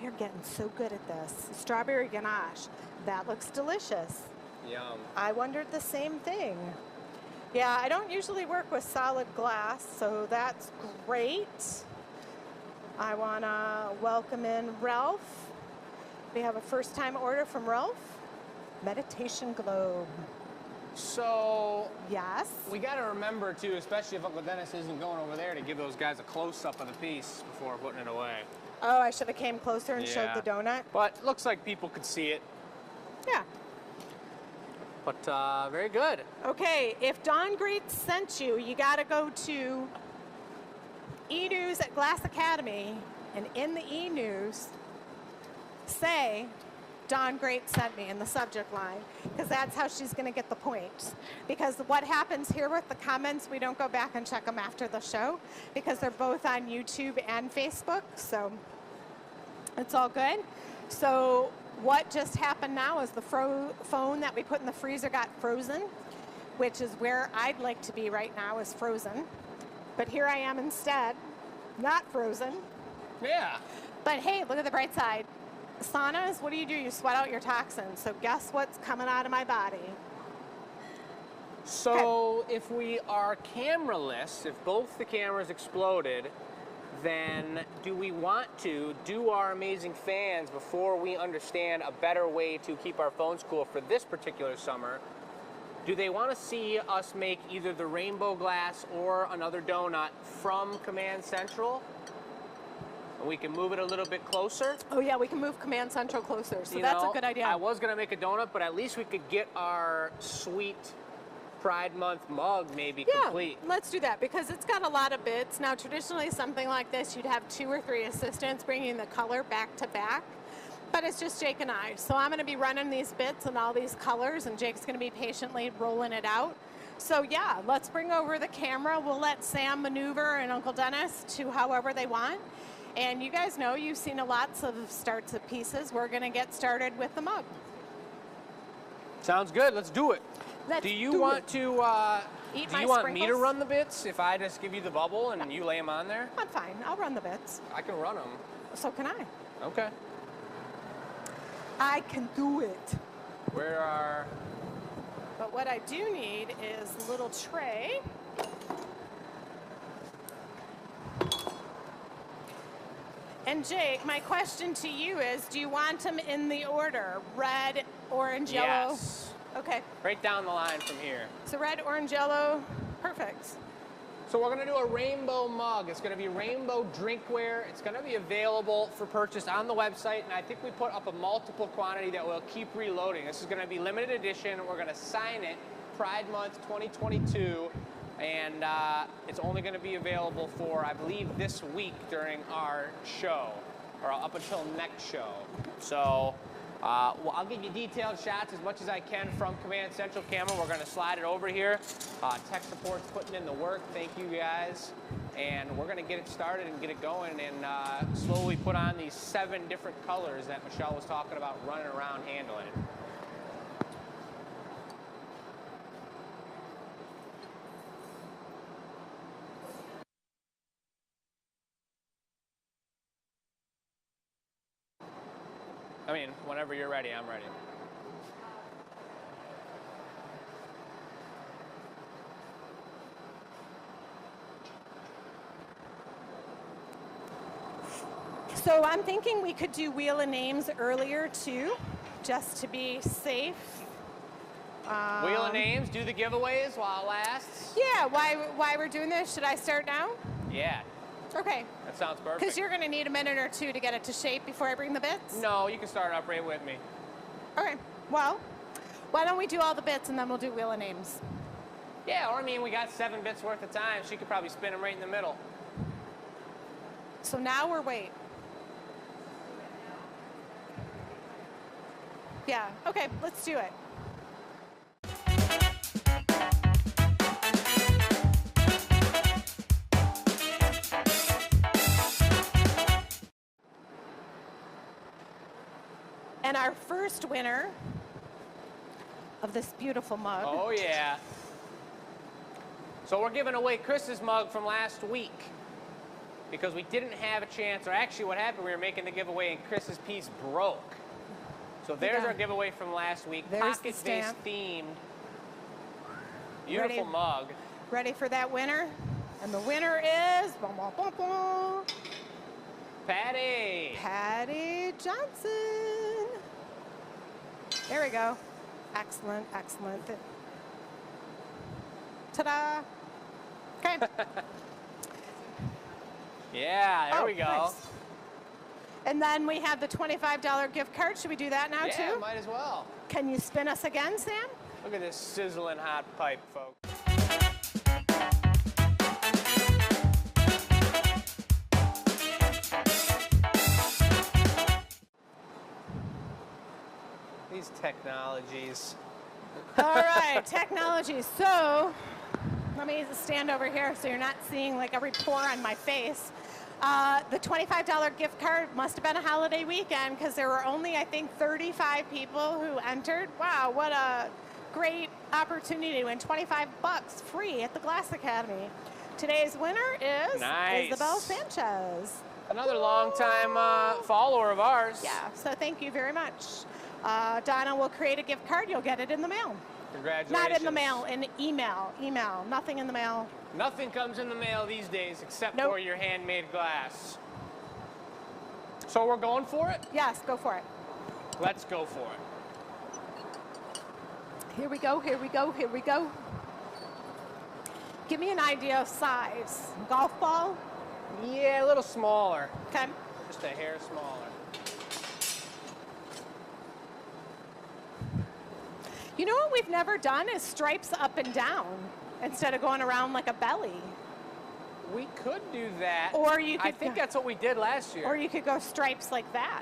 You're getting so good at this. Strawberry ganache. That looks delicious. Yum. I wondered the same thing. Yeah, I don't usually work with solid glass, so that's great. I want to welcome in Ralph. We have a first-time order from Ralph. Meditation globe. So Yes. we got to remember too, especially if Uncle Dennis isn't going over there, to give those guys a close-up of the piece before putting it away. Oh, I should have came closer and showed Yeah. the donut. But it looks like people could see it. Yeah. But very good. Okay, if Don Great sent you, you got to go to e-news at Glass Academy, and in the e-news, say, Don Great sent me in the subject line, because that's how she's going to get the points. Because what happens here with the comments, we don't go back and check them after the show, because they're both on YouTube and Facebook, so it's all good. So what just happened now is the phone that we put in the freezer got frozen, which is where I'd like to be right now, is frozen. But here I am instead, not frozen. Yeah. But hey, look at the bright side. Saunas, what do? You sweat out your toxins. So guess what's coming out of my body? So if we are cameraless, if both the cameras exploded, then do we want to do our amazing fans, before we understand a better way to keep our phones cool for this particular summer, do they want to see us make either the rainbow glass or another donut from Command Central? and we can move it a little bit closer. Oh yeah, we can move Command Central closer, so You that's know, a good idea. I was gonna make a donut, but at least we could get our sweet Pride Month mug maybe complete. Let's do that because it's got a lot of bits. Now, traditionally, something like this, you'd have 2 or 3 assistants bringing the color back to back, but it's just Jake and I. So I'm going to be running these bits and all these colors, and Jake's going to be patiently rolling it out. So yeah, let's bring over the camera. We'll let Sam maneuver and Uncle Dennis to however they want. And you guys know, you've seen lots of starts of pieces. We're going to get started with the mug. Sounds good. Let's do it. Do you want to? Eat do my you want me to sprinkles? run the bits if I just give you the bubble and you lay them on there? I'm fine. I'll run the bits. I can run them. So can I. Okay. I can do it. Where are? But what I do need is a little tray. And Jake, my question to you is, do you want them in the order? Red, orange, yellow? Yes. Okay, Right down the line from here. so red, orange, yellow, perfect. So we're gonna do a rainbow mug. It's gonna be rainbow drinkware. It's gonna be available for purchase on the website, and I think we put up a multiple quantity that will keep reloading. This is gonna be limited edition. We're gonna sign it Pride Month 2022, and it's only gonna be available for, I believe, this week during our show, or up until next show. So well, I'll give you detailed shots as much as I can from Command Central camera. We're going to slide it over here. Tech support's putting in the work. Thank you guys. And we're going to get it started and get it going and slowly put on these 7 different colors that Michelle was talking about running around handling. I mean, whenever you're ready, I'm ready. So I'm thinking we could do Wheel of Names earlier too, just to be safe. Wheel of Names, do the giveaways while it lasts. Yeah, why we're doing this, should I start now? Yeah, Okay, that sounds perfect. because you're going to need a minute or 2 to get it to shape before I bring the bits? No, you can start up right with me. Okay, well, why don't we do all the bits and then we'll do Wheel of Names? Yeah, or I mean, we got 7 bits worth of time. She could probably spin them right in the middle. So now or wait? Yeah, okay, let's do it. And our first winner of this beautiful mug. Oh, yeah. So we're giving away Chris's mug from last week because we didn't have a chance, or actually what happened, we were making the giveaway and Chris's piece broke. So there's our giveaway from last week. There's the Pocket-based stamp. themed. Beautiful mug. Ready for that winner? And the winner is bum, bum, bum, bum, Patty. Patty Johnson. There we go. Excellent, excellent. Ta-da. Okay. Yeah, there we go. Nice. And then we have the $25 gift card. Should we do that now Yeah, too? might as well. Can you spin us again, Sam? Look at this sizzling hot pipe, folks. These technologies. All right, technology. So let me stand over here so you're not seeing like every pore on my face. The $25 gift card must have been a holiday weekend because there were only, I think, 35 people who entered. Wow, what a great opportunity to win 25 bucks free at the Glass Academy. Today's winner is Nice. Isabel Sanchez. Another longtime follower of ours. Yeah, so thank you very much. Donna will create a gift card. You'll get it in the mail. Congratulations. Not in the mail, in email. Email. Nothing in the mail. Nothing comes in the mail these days except Nope. for your handmade glass. So we're going for it? Yes, go for it. Let's go for it. Here we go, here we go, here we go. Give me an idea of size. Golf ball? Yeah, a little smaller. Okay. just a hair smaller. You know what we've never done is stripes up and down instead of going around like a belly. We could do that. Or you could I think that's what we did last year. Or you could go stripes like that.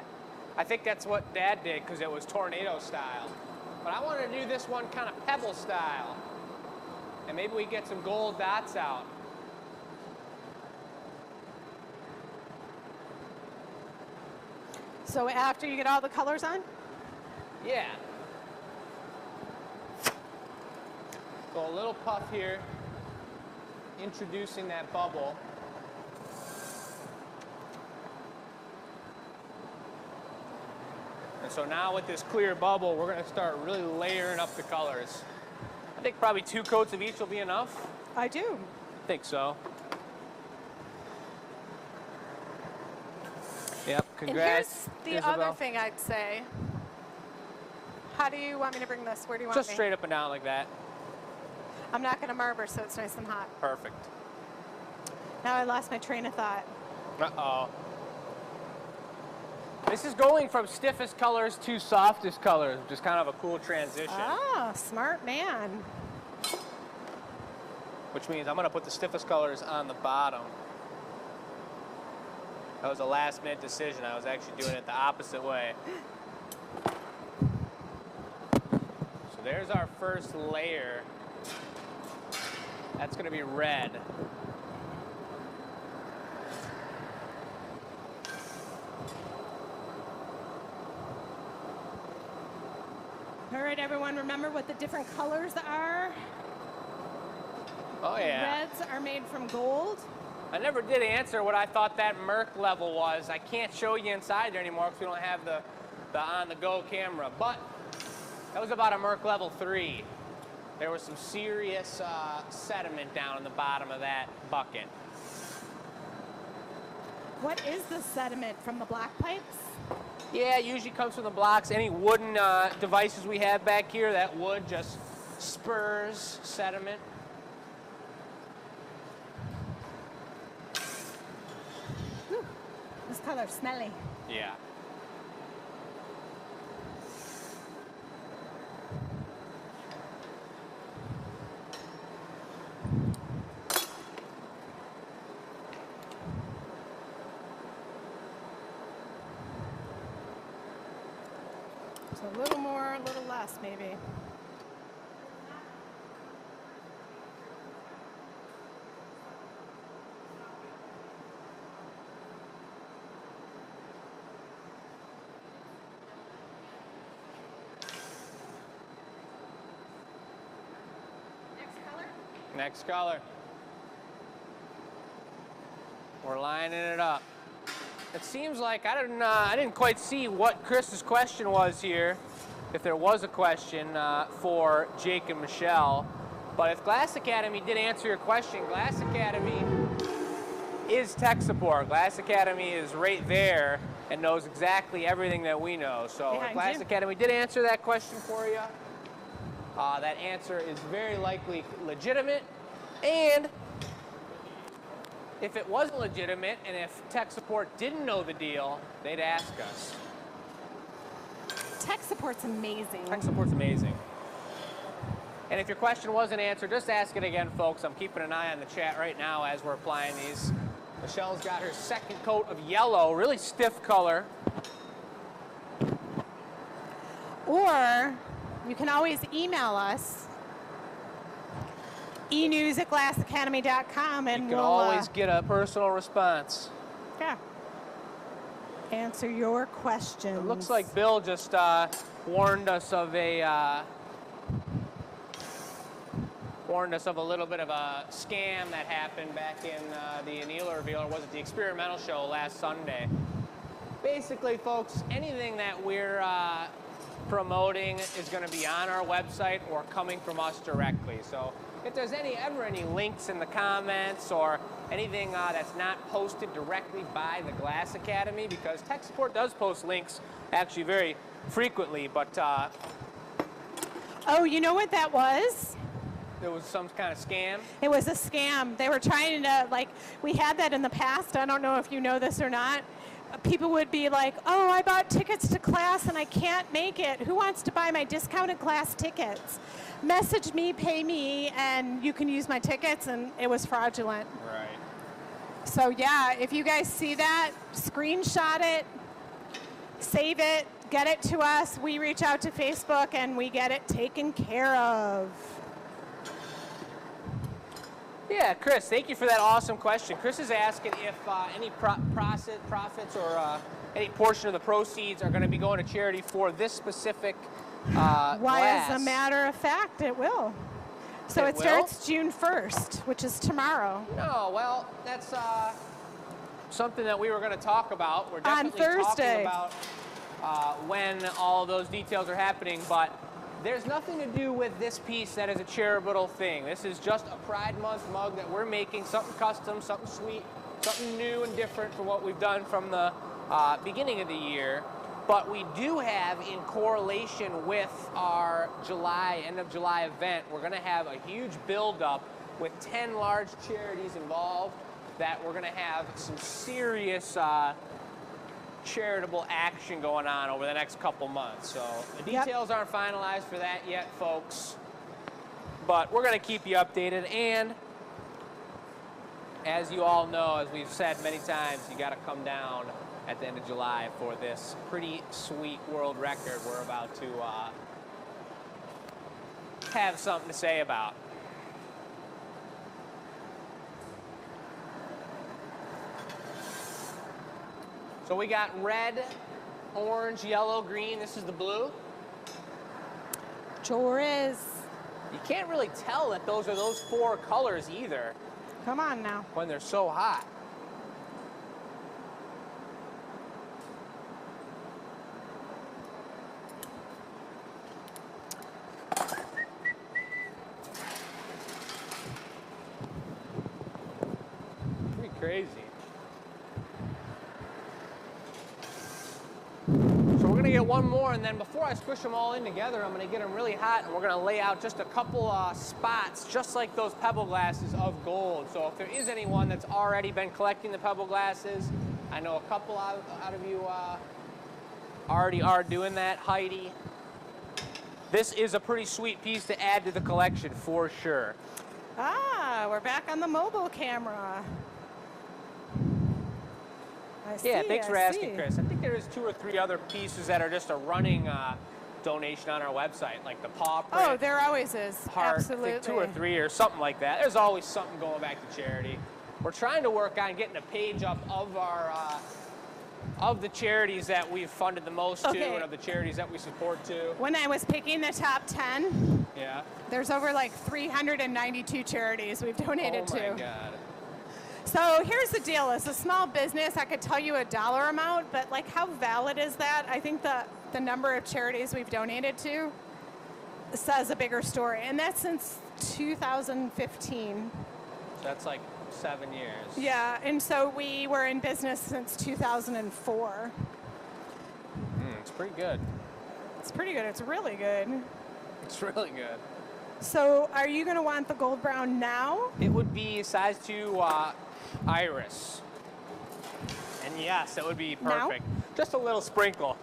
I think that's what Dad did because it was tornado style. But I want to do this one kind of pebble style. And maybe we get some gold dots out. So after you get all the colors on? Yeah. So a little puff here, introducing that bubble. And so now with this clear bubble, we're going to start really layering up the colors. I think probably 2 coats of each will be enough. I do. I think so. Yep, congrats. And here's the other thing I'd say. How do you want me to bring this? Where do you want me? Just straight up and down like that. I'm not going to murmur, so it's nice and hot. Perfect. Now I lost my train of thought. Uh-oh. This is going from stiffest colors to softest colors, which is kind of a cool transition. Ah, smart man. Which means I'm going to put the stiffest colors on the bottom. That was a last minute decision. I was actually doing it the opposite way. So there's our first layer. That's going to be red. All right, everyone, remember what the different colors are? Oh, yeah. Reds are made from gold. I never did answer what I thought that Merc level was. I can't show you inside there anymore because we don't have the on-the-go camera. But that was about a Merc level 3. There was some serious sediment down in the bottom of that bucket. What is the sediment from the black pipes? Yeah, it usually comes from the blocks. Any wooden devices we have back here, that wood just spurs sediment. Ooh, this color's smelly. Yeah. So a little more, a little less, maybe. Next color? Next color. We're lining it up. It seems like I didn't quite see what Chris's question was here, if there was a question for Jake and Michelle. But if Glass Academy did answer your question, Glass Academy is tech support. Glass Academy is right there and knows exactly everything that we know. So if Behind Glass you. Academy did answer that question for you, that answer is very likely legitimate. And if it wasn't legitimate, and if tech support didn't know the deal, they'd ask us. Tech support's amazing. Tech support's amazing. And if your question wasn't answered, just ask it again, folks. I'm keeping an eye on the chat right now as we're applying these. Michelle's got her second coat of yellow, really stiff color. Or you can always email us, enews@glassacademy.com, and You can we'll always get a personal response. yeah, answer your questions. It looks like Bill just warned us of a little bit of a scam that happened back in the Annealer Reveal, or was it the experimental show last Sunday? Basically, folks, anything that we're promoting is going to be on our website or coming from us directly. So if there's ever any links in the comments or anything that's not posted directly by the Glass Academy, because tech support does post links actually very frequently, but oh, you know what that was? there was some kind of scam. It was a scam. They were trying to, like, we had that in the past. I don't know if you know this or not, people would be like, oh, I bought tickets to class and I can't make it. Who wants to buy my discounted class tickets? Message me, pay me, and you can use my tickets, and it was fraudulent. Right. So yeah, if you guys see that, screenshot it, save it, get it to us. We reach out to Facebook and we get it taken care of. Yeah, Chris, thank you for that awesome question. Chris is asking if any profits or any portion of the proceeds are going to be going to charity for this specific Why, glass. as a matter of fact, it will. So it will? starts June 1st, which is tomorrow. No, well, that's something that we were going to talk about. We're On definitely Thursday. talking about when all of those details are happening, but there's nothing to do with this piece that is a charitable thing. This is just a Pride Month mug that we're making, something custom, something sweet, something new and different from what we've done from the beginning of the year. But we do have, in correlation with our end of July event, we're going to have a huge build-up with 10 large charities involved that we're going to have some serious charitable action going on over the next couple months. So the details aren't finalized for that yet, folks. But we're going to keep you updated. And as you all know, as we've said many times, you got to come down at the end of July for this pretty sweet world record we're about to have something to say about. So we got red, orange, yellow, green. This is the blue. Sure is. You can't really tell that those are those four colors either Come on now. when they're so hot. Pretty crazy. So we're gonna get one more, and then before I squish them all in together, I'm gonna get them really hot, and we're gonna lay out just a couple spots, just like those Pebble Glasses of gold. So if there is anyone that's already been collecting the Pebble Glasses, I know a couple out of you already are doing that. Heidi, this is a pretty sweet piece to add to the collection for sure. Ah, we're back on the mobile camera. I see, Yeah, thanks for I asking, see. Chris. I think there is 2 or 3 other pieces that are just a running donation on our website, like the paw print. Oh, there always is. Heart, Absolutely. I think 2 or 3 or something like that. There's always something going back to charity. We're trying to work on getting a page up of our of the charities that we've funded the most to, and of the charities that we support to. When I was picking the top 10, Yeah. there's over like 392 charities we've donated Oh my to. God. So here's the deal. As a small business, I could tell you a dollar amount, but like how valid is that? I think the number of charities we've donated to says a bigger story. And that's since 2015. That's like 7 years. Yeah, and so we were in business since 2004. It's pretty good. It's pretty good. It's really good. It's really good. So are you going to want the gold brown now? It would be size 2 iris. And yes, that would be perfect. Just a little sprinkle.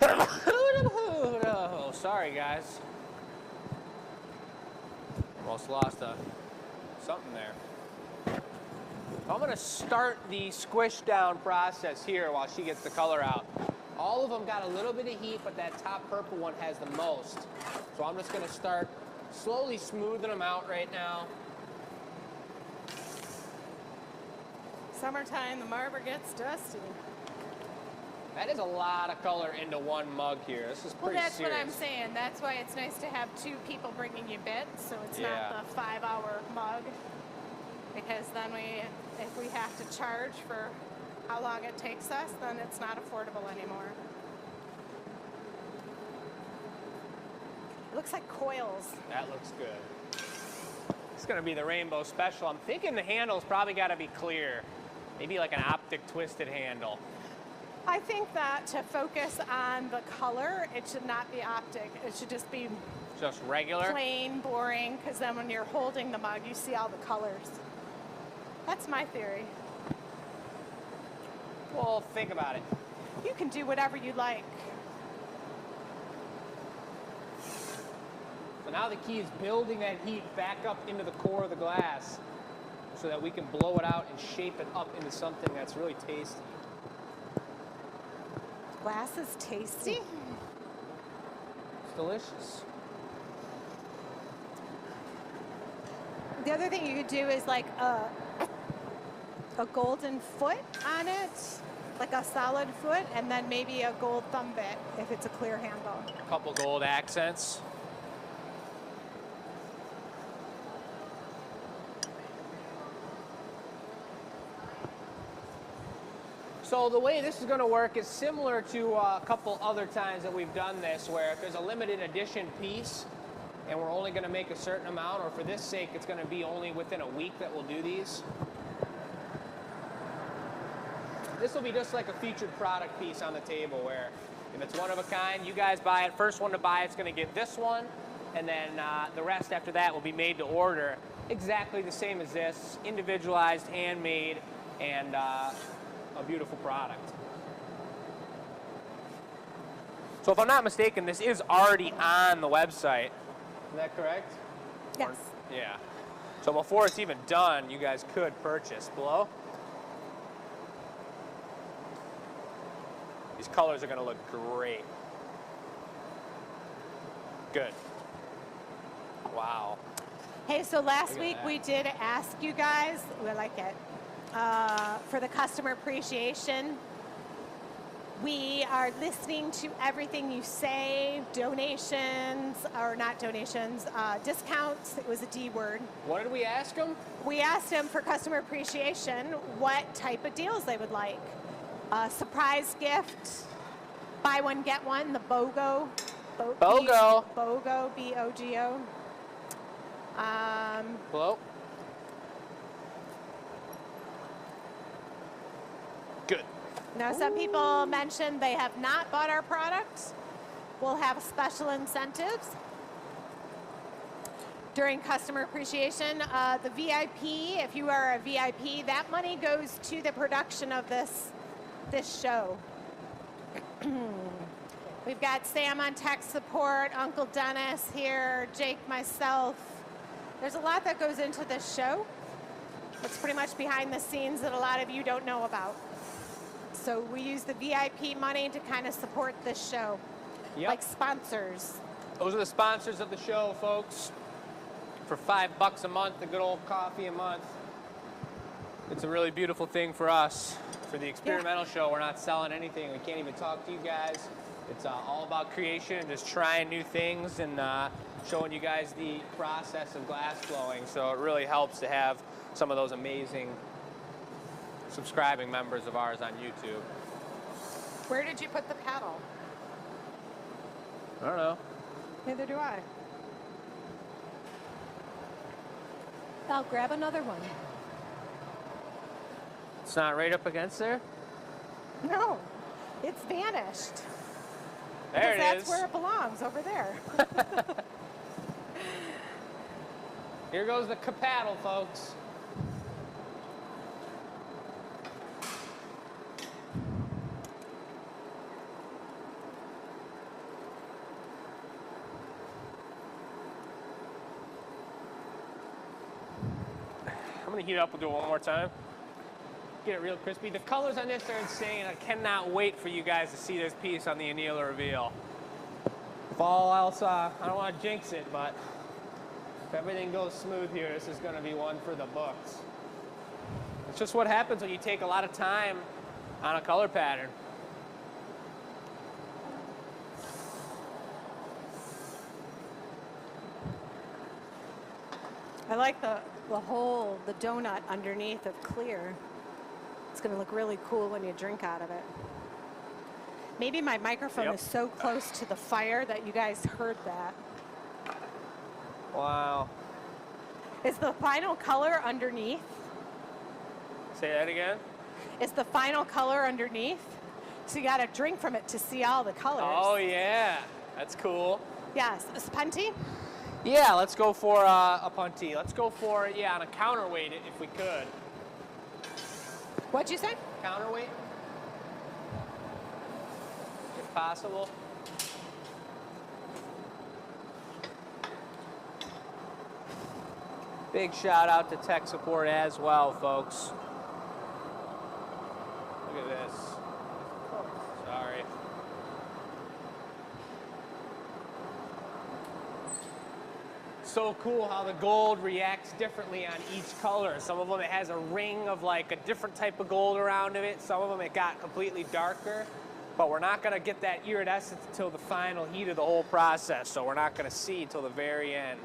Oh, sorry, guys. Almost lost something there. I'm going to start the squish down process here while she gets the color out. All of them got a little bit of heat, but that top purple one has the most. So I'm just going to start slowly smoothing them out right now. Summertime, the marble gets dusty. That is a lot of color into one mug here. This is pretty Well, that's serious. what I'm saying. That's why it's nice to have 2 people bringing you bits, so it's Yeah. not the 5-hour mug. Because then if we have to charge for how long it takes us, then it's not affordable anymore. It looks like coils. That looks good. It's going to be the rainbow special. I'm thinking the handle's probably got to be clear. Maybe like an optic twisted handle. I think that to focus on the color, it should not be optic. It should just be Just regular? plain, boring, because then when you're holding the mug, you see all the colors. That's my theory. Well, think about it. You can do whatever you like. So now the key is building that heat back up into the core of the glass so that we can blow it out and shape it up into something that's really tasty. Glass is tasty. It's delicious. The other thing you could do is like a golden foot on it, like a solid foot, and then maybe a gold thumb bit if it's a clear handle. A couple gold accents. So the way this is going to work is similar to a couple other times that we've done this, where if there's a limited edition piece and we're only going to make a certain amount, or for this sake it's going to be only within a week that we'll do these. This will be just like a featured product piece on the table where if it's one of a kind, you guys buy it. First one to buy it's going to get this one, and then the rest after that will be made to order. Exactly the same as this, individualized, handmade, and a beautiful product. So if I'm not mistaken, this is already on the website. Is that correct? Yes. Yeah. So before it's even done, you guys could purchase below. These colors are going to look great. Good. Wow. Hey, so last Look at week that. we did ask you guys, we like it, for the customer appreciation. We are listening to everything you say, donations, or not donations, discounts. It was a D word. What did we ask them? We asked them for customer appreciation what type of deals they would like. Surprise gift, buy one, get one, the BOGO. BOGO. BOGO, B-O-G-O. Hello? Good. Now, some people mentioned they have not bought our product. We'll have special incentives during customer appreciation. The VIP, if you are a VIP, that money goes to the production of this show. We've got Sam on tech support, Uncle Dennis here, Jake, myself. There's a lot that goes into this show. It's pretty much behind the scenes that a lot of you don't know about. So we use the VIP money to kind of support this show, like sponsors. Those are the sponsors of the show, folks. For $5 a month, a good old coffee a month. It's a really beautiful thing for us. For the experimental show, we're not selling anything. We can't even talk to you guys. It's all about creation, just trying new things and showing you guys the process of glass blowing. So it really helps to have some of those amazing subscribing members of ours on YouTube. Where did you put the paddle? I don't know. Neither do I. I'll grab another one. It's not right up against there? No, it's vanished. There Because that's where it belongs, over there. Here goes the paddle, folks. I'm gonna heat it up. We'll do it one more time. Get it real crispy. The colors on this are insane. I cannot wait for you guys to see this piece on the Annealer reveal. If all else, I don't want to jinx it, but if everything goes smooth here, this is going to be one for the books. It's just what happens when you take a lot of time on a color pattern. I like the donut underneath of clear. It's going to look really cool when you drink out of it. Maybe my microphone is so close to the fire that you guys heard that. Wow. Is the final color underneath? Say that again? Is the final color underneath? So you got to drink from it to see all the colors. Oh, yeah. That's cool. Yes. A Spunty? Yeah, let's go for a punty. Let's go for, on a counterweight if we could. What'd you say? Counterweight? possible. Big shout out to tech support as well, folks. Look at this. Sorry. So cool how the gold reacts differently on each color. Some of them it has a ring of like a different type of gold around it. Some of them it got completely darker. But we're not gonna get that iridescence until the final heat of the whole process. So we're not gonna see until the very end.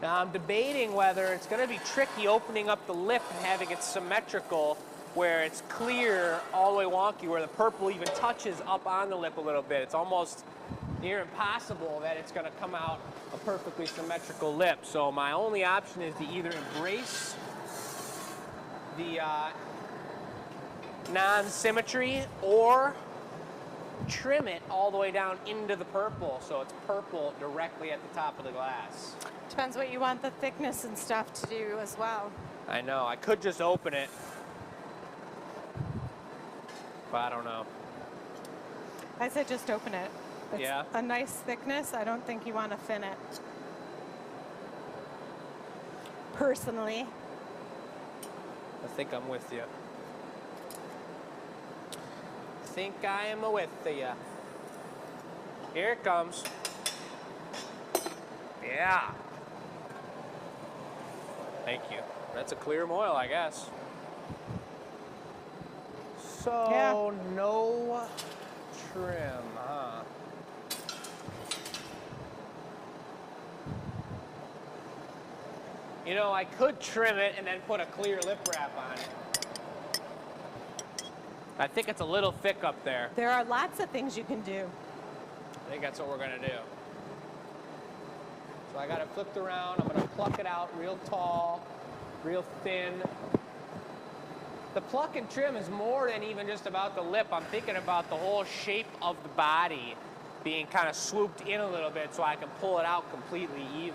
Now I'm debating whether it's gonna be tricky opening up the lip and having it symmetrical where it's clear all the way wonky, where the purple even touches up on the lip a little bit. It's almost near impossible that it's gonna come out a perfectly symmetrical lip. So my only option is to either embrace the non-symmetry or trim it all the way down into the purple so it's purple directly at the top of the glass. Depends what you want the thickness and stuff to do as well. I know, I could just open it, but I don't know. I said just open it. It's Yeah. a nice thickness. I don't think you want to thin it. Personally. I think I'm with you. I think I am with you. Here it comes. Yeah. Thank you. That's a clear moil, I guess. So, Yeah. no trim, huh? You know, I could trim it and then put a clear lip wrap on it. I think it's a little thick up there. There are lots of things you can do. I think that's what we're gonna do. So I got it flipped around. I'm gonna pluck it out real tall, real thin. The pluck and trim is more than even just about the lip. I'm thinking about the whole shape of the body being kind of swooped in a little bit so I can pull it out completely even.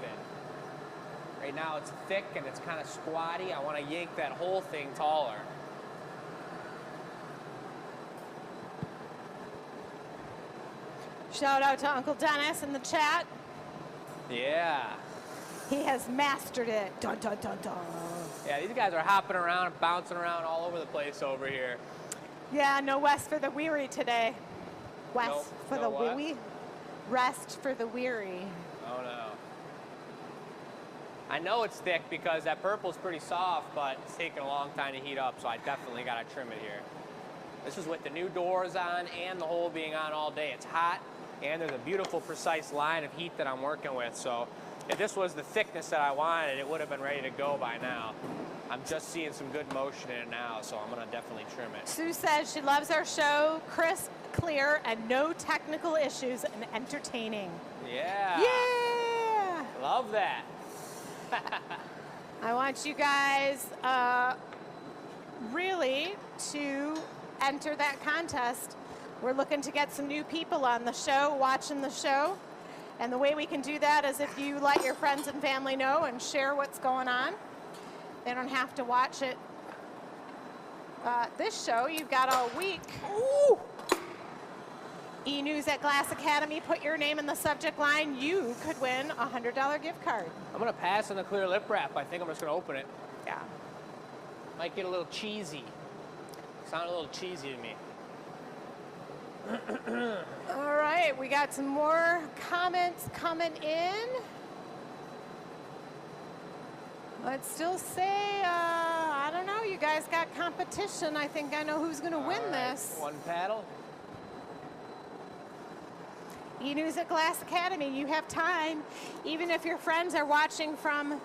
Right now it's thick and it's kind of squatty. I want to yank that whole thing taller. Shout out to Uncle Dennis in the chat. Yeah. He has mastered it. Dun, dun, dun, dun. Yeah, these guys are hopping around and bouncing around all over the place over here. Yeah, no west for the weary today. West Nope, for no the what? weary. Rest for the weary. Oh no. I know it's thick because that purple's pretty soft, but it's taking a long time to heat up, so I definitely gotta trim it here. This is with the new doors on and the hole being on all day. It's hot, and there's a beautiful, precise line of heat that I'm working with, so if this was the thickness that I wanted, it would have been ready to go by now. I'm just seeing some good motion in it now, so I'm gonna definitely trim it. Sue says she loves our show, crisp, clear, and no technical issues, and entertaining. Yeah. Yeah! Love that. I want you guys really to enter that contest. We're looking to get some new people on the show, watching the show. And the way we can do that is if you let your friends and family know and share what's going on. They don't have to watch it. This show, you've got all week. Ooh! E-News at Glass Academy, put your name in the subject line. You could win a $100 gift card. I'm gonna pass on the clear lip wrap. I think I'm just gonna open it. Yeah. Might get a little cheesy. Sound a little cheesy to me. All right, we got some more comments coming in. Let's still say, I don't know, you guys got competition. I think I know who's gonna win this. One paddle. E-News at Glass Academy, you have time. Even if your friends are watching from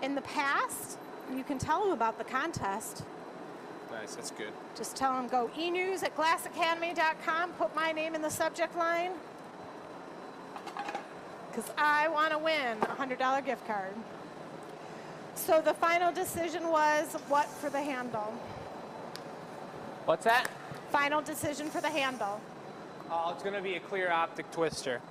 in the past, you can tell them about the contest. Nice, that's good. Just tell them, go E-News at glassacademy.com, put my name in the subject line, because I want to win a $100 gift card. So the final decision was what for the handle? What's that? Final decision for the handle. Oh, it's gonna be a clear optic twister.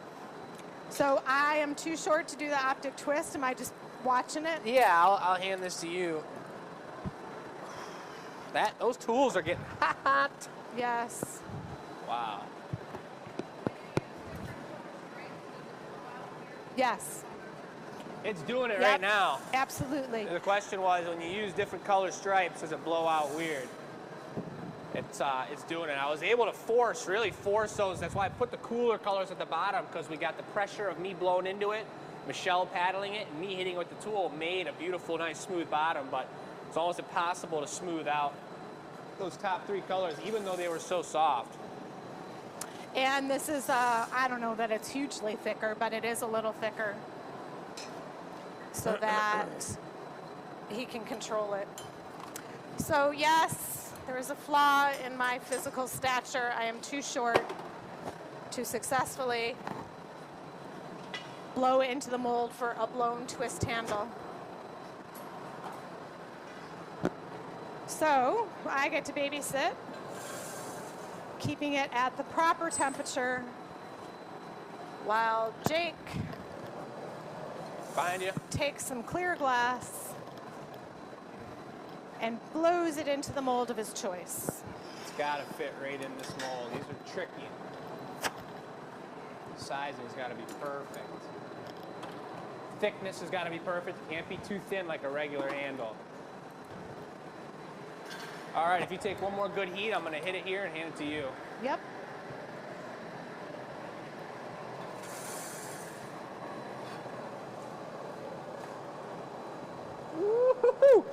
So I am too short to do the optic twist. Am I just watching it? Yeah, I'll hand this to you. Those tools are getting hot. Yes. Wow. Yes. It's doing it Yep. right now. Absolutely. The question was, when you use different color stripes, does it blow out weird? It's doing it. I was able to really force those. That's why I put the cooler colors at the bottom, because we got the pressure of me blowing into it, Michelle paddling it, and me hitting it with the tool made a beautiful, nice, smooth bottom, but it's almost impossible to smooth out those top 3 colors, even though they were so soft. And this is, I don't know that it's hugely thicker, but it is a little thicker so that he can control it. So yes, there is a flaw in my physical stature. I am too short to successfully blow into the mold for a blown twist handle. So I get to babysit, keeping it at the proper temperature while Jake Behind you. takes some clear glass and blows it into the mold of his choice. It's got to fit right in this mold. These are tricky. The sizing's got to be perfect. Thickness has got to be perfect. It can't be too thin like a regular handle. All right, if you take one more good heat, I'm going to hit it here and hand it to you. Yep. Woo-hoo-hoo.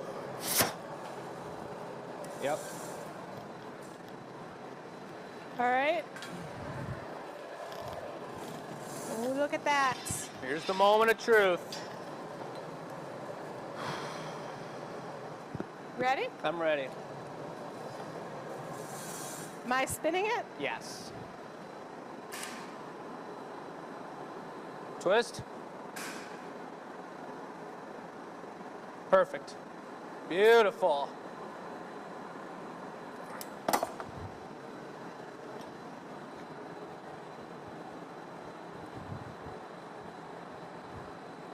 Yep. All right. Ooh, look at that. Here's the moment of truth. Ready? I'm ready. Am I spinning it? Yes. Twist. Perfect. Beautiful.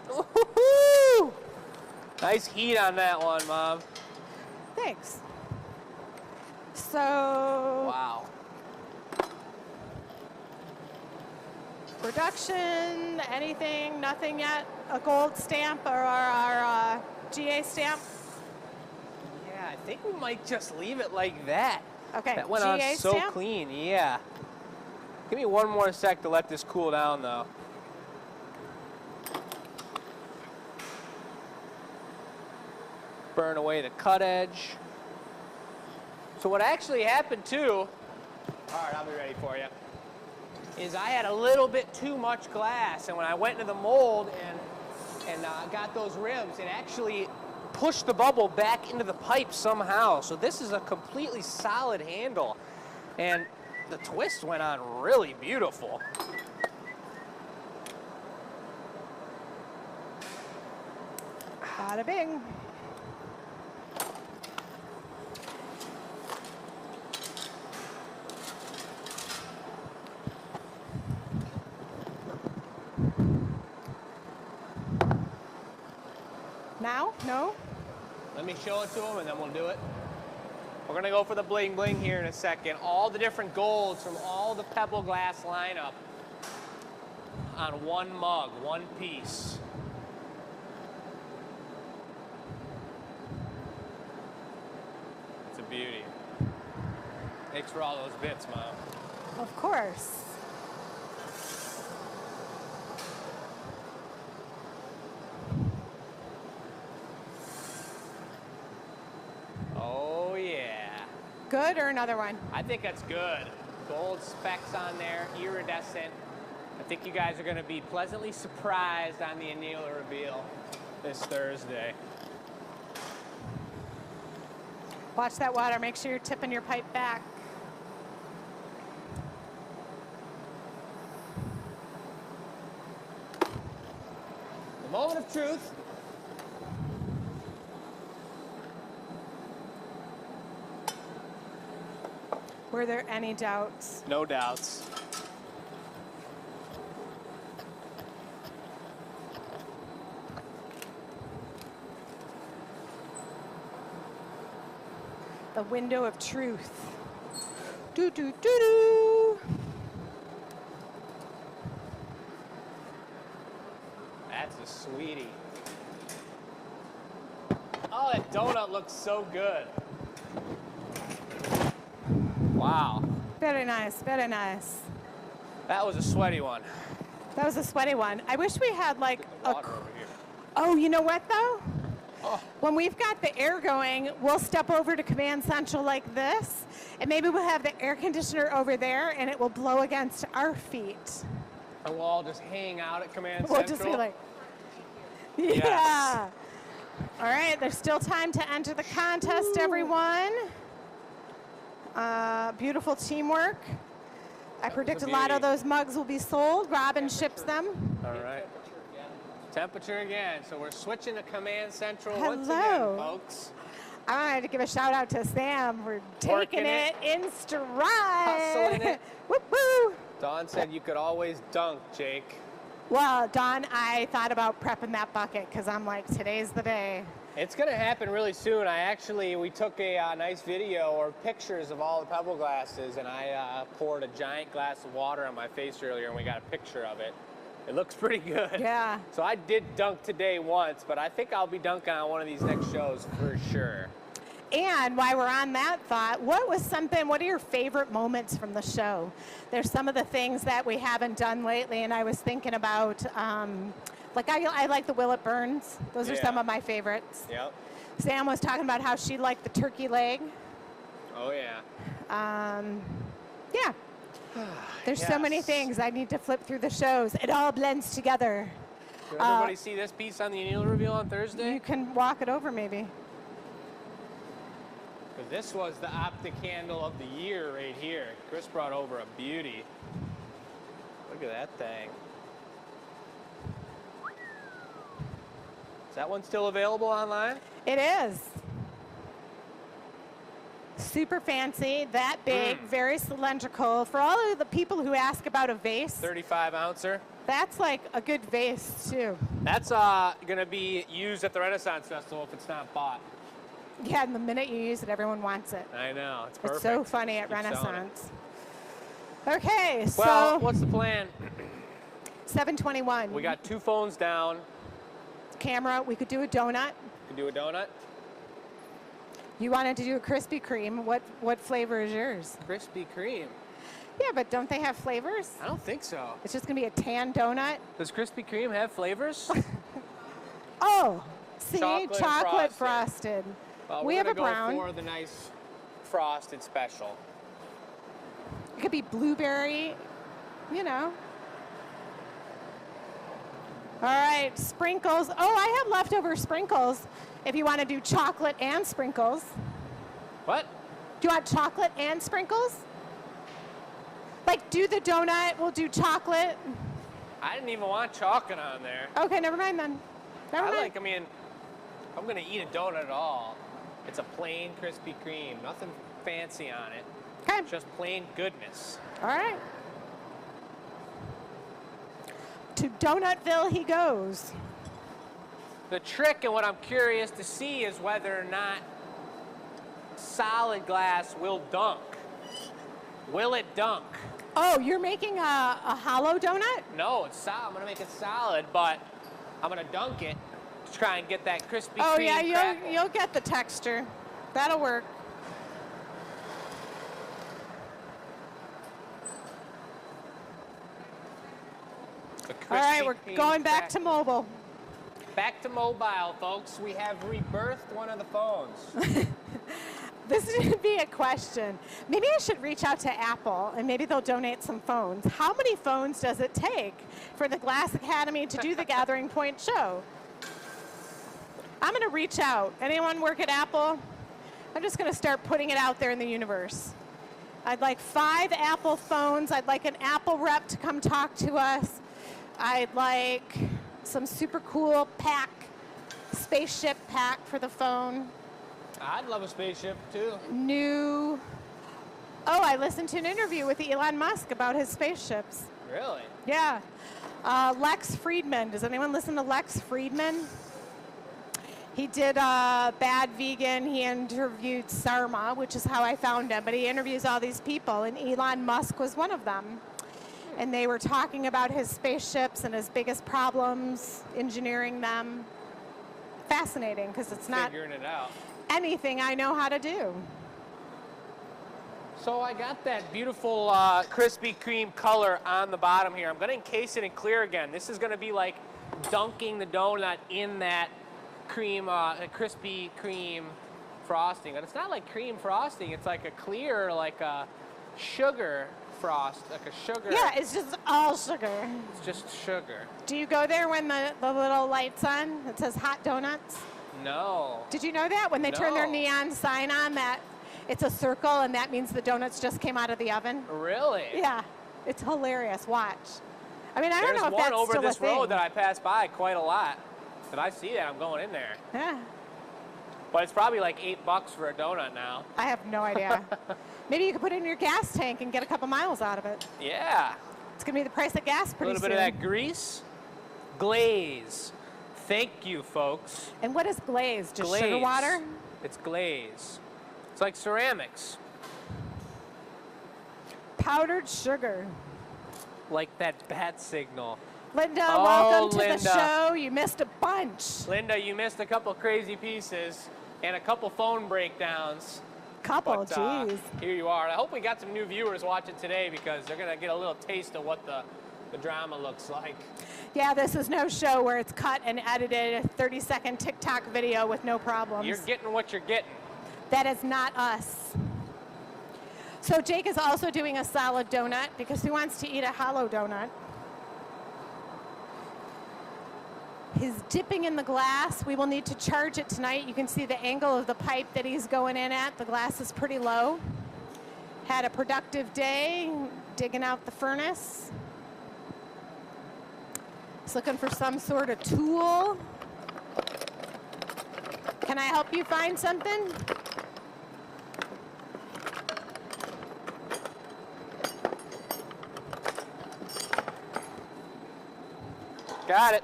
Woo-hoo-hoo! Nice heat on that one, Mom. Thanks. So, Wow. production, anything, nothing yet? A gold stamp or our GA stamp? Yeah, I think we might just leave it like that. Okay, That went GA on so stamp? clean, yeah. Give me one more sec to let this cool down, though. Burn away the cut edge. So what actually happened too, all right, I'll be ready for you, is I had a little bit too much glass, and when I went into the mold and got those rims, it actually pushed the bubble back into the pipe somehow. So this is a completely solid handle, and the twist went on really beautiful. Bada bing. Now? No? Let me show it to them and then we'll do it. We're gonna go for the bling bling here in a second. All the different golds from all the Pebble Glass lineup on one mug, one piece. It's a beauty. Thanks for all those bits, Mom. Of course. Oh yeah. Good or another one? I think that's good. Gold specks on there, iridescent. I think you guys are gonna be pleasantly surprised on the annealer reveal this Thursday. Watch that water. Make sure you're tipping your pipe back. The moment of truth. Were there any doubts? No doubts. The window of truth. Do, do, do, do. That's a sweetie. Oh, that donut looks so good. Wow. Very nice, very nice. That was a sweaty one. That was a sweaty one. I wish we had like a... Water over here. Oh, you know what though? Oh. When we've got the air going, we'll step over to Command Central like this, and maybe we'll have the air conditioner over there, and it will blow against our feet. And we'll all just hang out at Command We'll Central. just be like, yeah. Yes. All right, there's still time to enter the contest, everyone. Beautiful teamwork. I predict a lot of those mugs will be sold. Robin ships them. All right. Temperature again. So we're switching to Command Central once Hello. again, folks. I wanted to give a shout out to Sam for taking Working it in stride. Hustling it. Whoop, woo. Dawn said you could always dunk, Jake. Well, Don, I thought about prepping that bucket because I'm like, today's the day. It's going to happen really soon. We took a nice video or pictures of all the Pebble glasses, and I poured a giant glass of water on my face earlier, and we got a picture of it. It looks pretty good. Yeah. So I did dunk today once, but I think I'll be dunking on one of these next shows for sure. And while we're on that thought, what are your favorite moments from the show? There's some of the things that we haven't done lately, and I was thinking about, I like the Will It Burns. Those are some of my favorites. Yep. Sam was talking about how she liked the turkey leg. Oh, yeah. Yeah. There's so many things. I need to flip through the shows. It all blends together. Did everybody see this piece on the annual reveal on Thursday? You can walk it over maybe. Because this was the optic candle of the year right here. Chris brought over a beauty. Look at that thing. Is that one still available online? It is. Super fancy, that big, very cylindrical. For all of the people who ask about a vase, 35 ouncer. that's like a good vase too. That's going to be used at the Renaissance Festival if it's not bought. Yeah, and the minute you use it, everyone wants it. I know, it's perfect. It's so funny at Keep selling it. Renaissance. Okay, Well, so what's the plan? 721. We got 2 phones down. Camera, we could do a donut. Can do a donut. You wanted to do a Krispy Kreme. What flavor is yours? Krispy Kreme. Yeah, but don't they have flavors? I don't think so. It's just going to be a tan donut. Does Krispy Kreme have flavors? Oh, see, Chocolate chocolate and frosted. Well, We have a go brown. for the nice frosted special. It could be blueberry, you know. All right, sprinkles. Oh, I have leftover sprinkles if you want to do chocolate and sprinkles. What? Do you want chocolate and sprinkles? Like, do the donut, we'll do chocolate. I didn't even want chocolate on there. Okay, never mind then. Never mind. I'm going to eat a donut at all. It's a plain Krispy Kreme. Nothing fancy on it. Okay, Just plain goodness. all right. To Donutville he goes. The trick and what I'm curious to see is whether or not solid glass will dunk. Will it dunk? Oh, you're making a hollow donut? No, it's solid. I'm going to make it solid, but I'm going to dunk it to try and get that Krispy Kreme Oh yeah, crackle. you'll get the texture. That'll work. The All right, Krispy we're Kreme going back to crackle. mobile. Back to mobile, folks. We have rebirthed one of the phones. This should be a question. Maybe I should reach out to Apple and maybe they'll donate some phones. How many phones does it take for the Glass Academy to do the Gathering Point show? I'm going to reach out. Anyone work at Apple? I'm just going to start putting it out there in the universe. I'd like 5 Apple phones. I'd like an Apple rep to come talk to us. I'd like some super cool pack, spaceship pack for the phone. I'd love a spaceship, too. New. Oh, I listened to an interview with Elon Musk about his spaceships. Really? Yeah. Lex Friedman. Does anyone listen to Lex Friedman? He did Bad Vegan. He interviewed Sarma, which is how I found him. But he interviews all these people, and Elon Musk was one of them. And they were talking about his spaceships and his biggest problems, engineering them. Fascinating, because it's not Figuring it out. anything I know how to do. So I got that beautiful Krispy Kreme color on the bottom here. I'm going to encase it in clear again. This is going to be like dunking the donut in that cream, Krispy Kreme frosting. And it's not like cream frosting. It's like a clear, like a sugar frost, like a sugar. Yeah, it's just all sugar. It's just sugar. Do you go there when the little light's on? It says hot donuts? No. Did you know that? When they turn their No. neon sign on, that it's a circle, and that means the donuts just came out of the oven? Really? Yeah. It's hilarious. Watch. I mean, I don't There's know if one that's over still this a thing. road that I pass by quite a lot. If I see that, I'm going in there. Yeah. But it's probably like $8 for a donut now. I have no idea. Maybe you could put it in your gas tank and get a couple miles out of it. Yeah. It's going to be the price of gas A pretty little soon. bit of that grease. Glaze. Thank you, folks. And what is glaze? Just Glaze. sugar water? It's glaze. It's like ceramics. Powdered sugar. Like that bat signal. Linda, Oh, welcome to Linda. the show. You missed a bunch. Linda, you missed a couple crazy pieces and a couple phone breakdowns. Couple, But jeez. here you are. I hope we got some new viewers watching today because they're going to get a little taste of what the drama looks like. Yeah, this is no show where it's cut and edited, a 30-second TikTok video with no problems. You're getting what you're getting. That is not us. So Jake is also doing a solid donut because he wants to eat a hollow donut. He's dipping in the glass. We will need to charge it tonight. You can see the angle of the pipe that he's going in at. The glass is pretty low. Had a productive day digging out the furnace. He's looking for some sort of tool. Can I help you find something? Got it.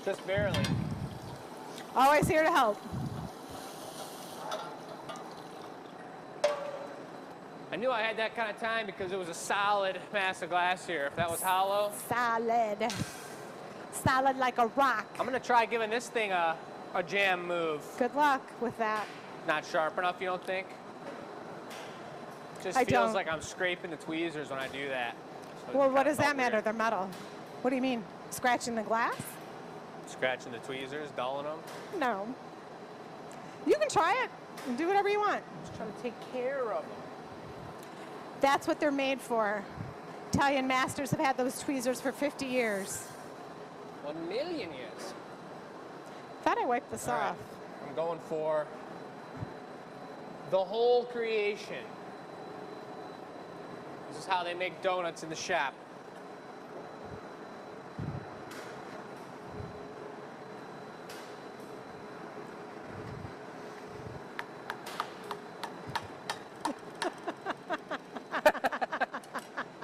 Just barely. Always here to help. I knew I had that kind of time because it was a solid mass of glass here. If that was hollow, Solid. Solid like a rock. I'm going to try giving this thing a jam move. Good luck with that. Not sharp enough, you don't think? Just I feels don't. like I'm scraping the tweezers when I do that. So Well, it what kinda does that felt matter? weird. They're metal. What do you mean? Scratching the glass? Scratching the tweezers, dulling them. No. You can try it and do whatever you want. Just trying to take care of them. That's what they're made for. Italian masters have had those tweezers for 50 years. 1 million years. Thought I wiped this All right. off. I'm going for the whole creation. This is how they make donuts in the shop.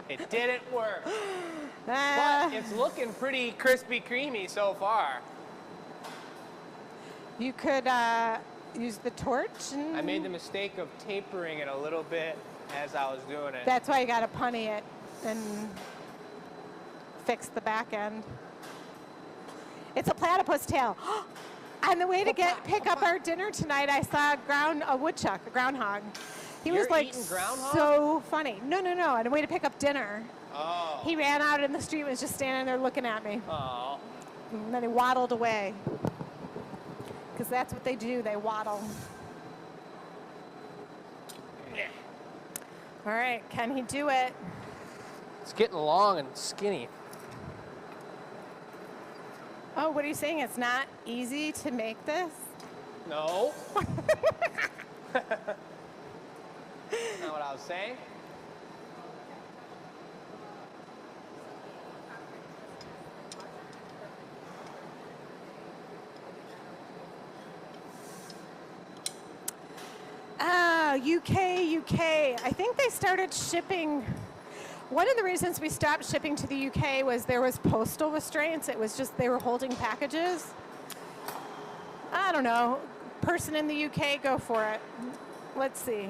It didn't work. But it's looking pretty crispy creamy so far. You could use the torch. And I made the mistake of tapering it a little bit as I was doing it. That's why you got to punny it and fix the back end. It's a platypus tail. On the way to pick up our dinner tonight, I saw a woodchuck, a groundhog. He was You're like eating groundhog? so funny. No. On the way to pick up dinner, Oh. he ran out in the street and was just standing there looking at me. Oh. And then he waddled away. Because that's what they do, they waddle. Yeah. All right, can he do it? It's getting long and skinny. Oh, what are you saying? It's not easy to make this? No. Not what I was saying. UK. I think they started shipping. One of the reasons we stopped shipping to the UK was there was postal restraints. It was just they were holding packages. I don't know. Person in the UK, go for it. Let's see.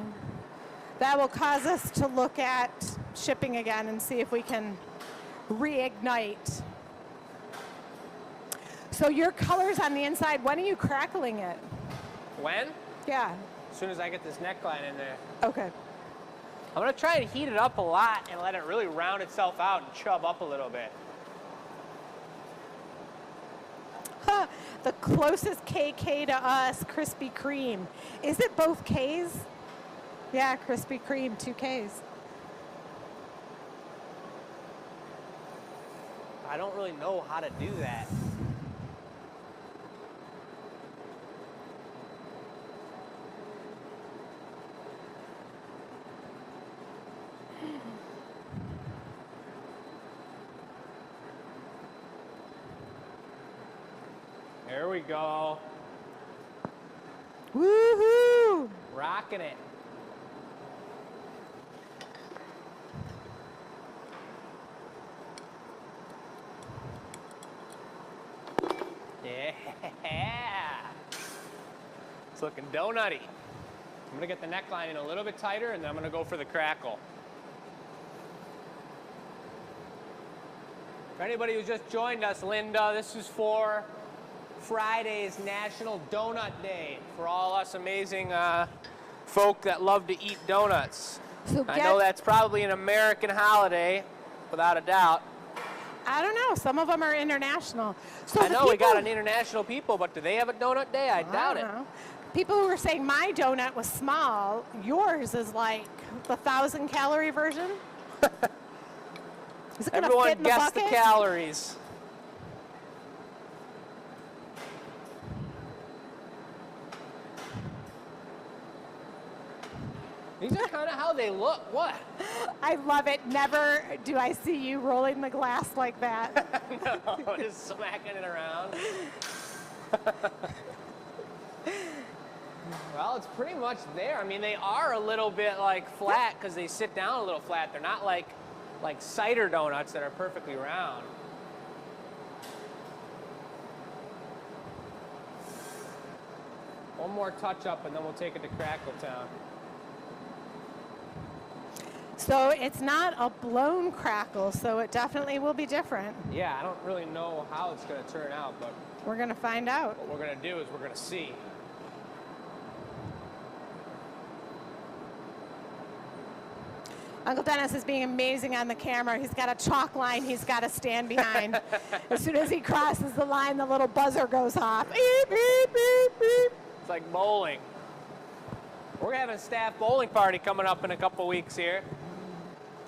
That will cause us to look at shipping again and see if we can reignite. So your color's on the inside. When are you crackling it? When? Yeah. As soon as I get this neckline in there. Okay. I'm gonna try and heat it up a lot and let it really round itself out and chub up a little bit. Huh. The closest KK to us, Krispy Kreme. Is it both Ks? Yeah, Krispy Kreme, 2 Ks. I don't really know how to do that. There we go. Woohoo! Rocking it. Yeah. It's looking donutty. I'm gonna get the neckline in a little bit tighter and then I'm gonna go for the crackle. For anybody who just joined us, Linda, this is for Friday's National Donut Day for all us amazing folk that love to eat donuts. So I know that's probably an American holiday, without a doubt. I don't know. Some of them are international. So I know we got an international people, but do they have a donut day? I doubt it. Know. People who were saying my donut was small, yours is like the 1,000-calorie version. Is it gonna Everyone fit in the guess the bucket? calories. These are kind of how they look. What? I love it. Never do I see you rolling the glass like that. No, just smacking it around. Well, it's pretty much there. I mean, they are a little bit like flat because they sit down a little flat. They're not like cider donuts that are perfectly round. One more touch up and then we'll take it to Crackle Town. So it's not a blown crackle, so it definitely will be different. Yeah, I don't really know how it's going to turn out, but We're going to find out. what we're going to do is we're going to see. Uncle Dennis is being amazing on the camera. He's got a chalk line he's got to stand behind. As soon as he crosses the line, the little buzzer goes off. Beep, beep, beep, beep. It's like bowling. We're having a staff bowling party coming up in a couple weeks here.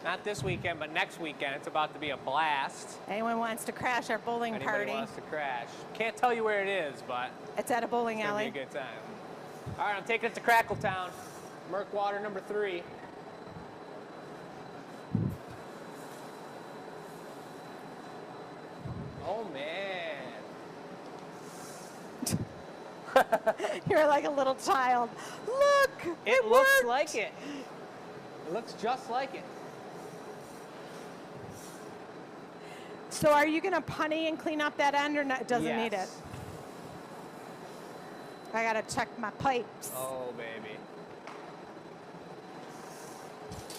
Not this weekend, but next weekend. It's about to be a blast. Anyone wants to crash our bowling Anybody party? wants to crash. Can't tell you where it is, but It's at a bowling it's alley. gonna be a good time. All right, I'm taking it to Crackle Town. Murkwater number 3. Oh man. You're like a little child. Look, It looks worked. like it. It looks just like it. So are you going to punny and clean up that end, or not? Doesn't Yes. need it? I got to check my pipes. Oh, baby.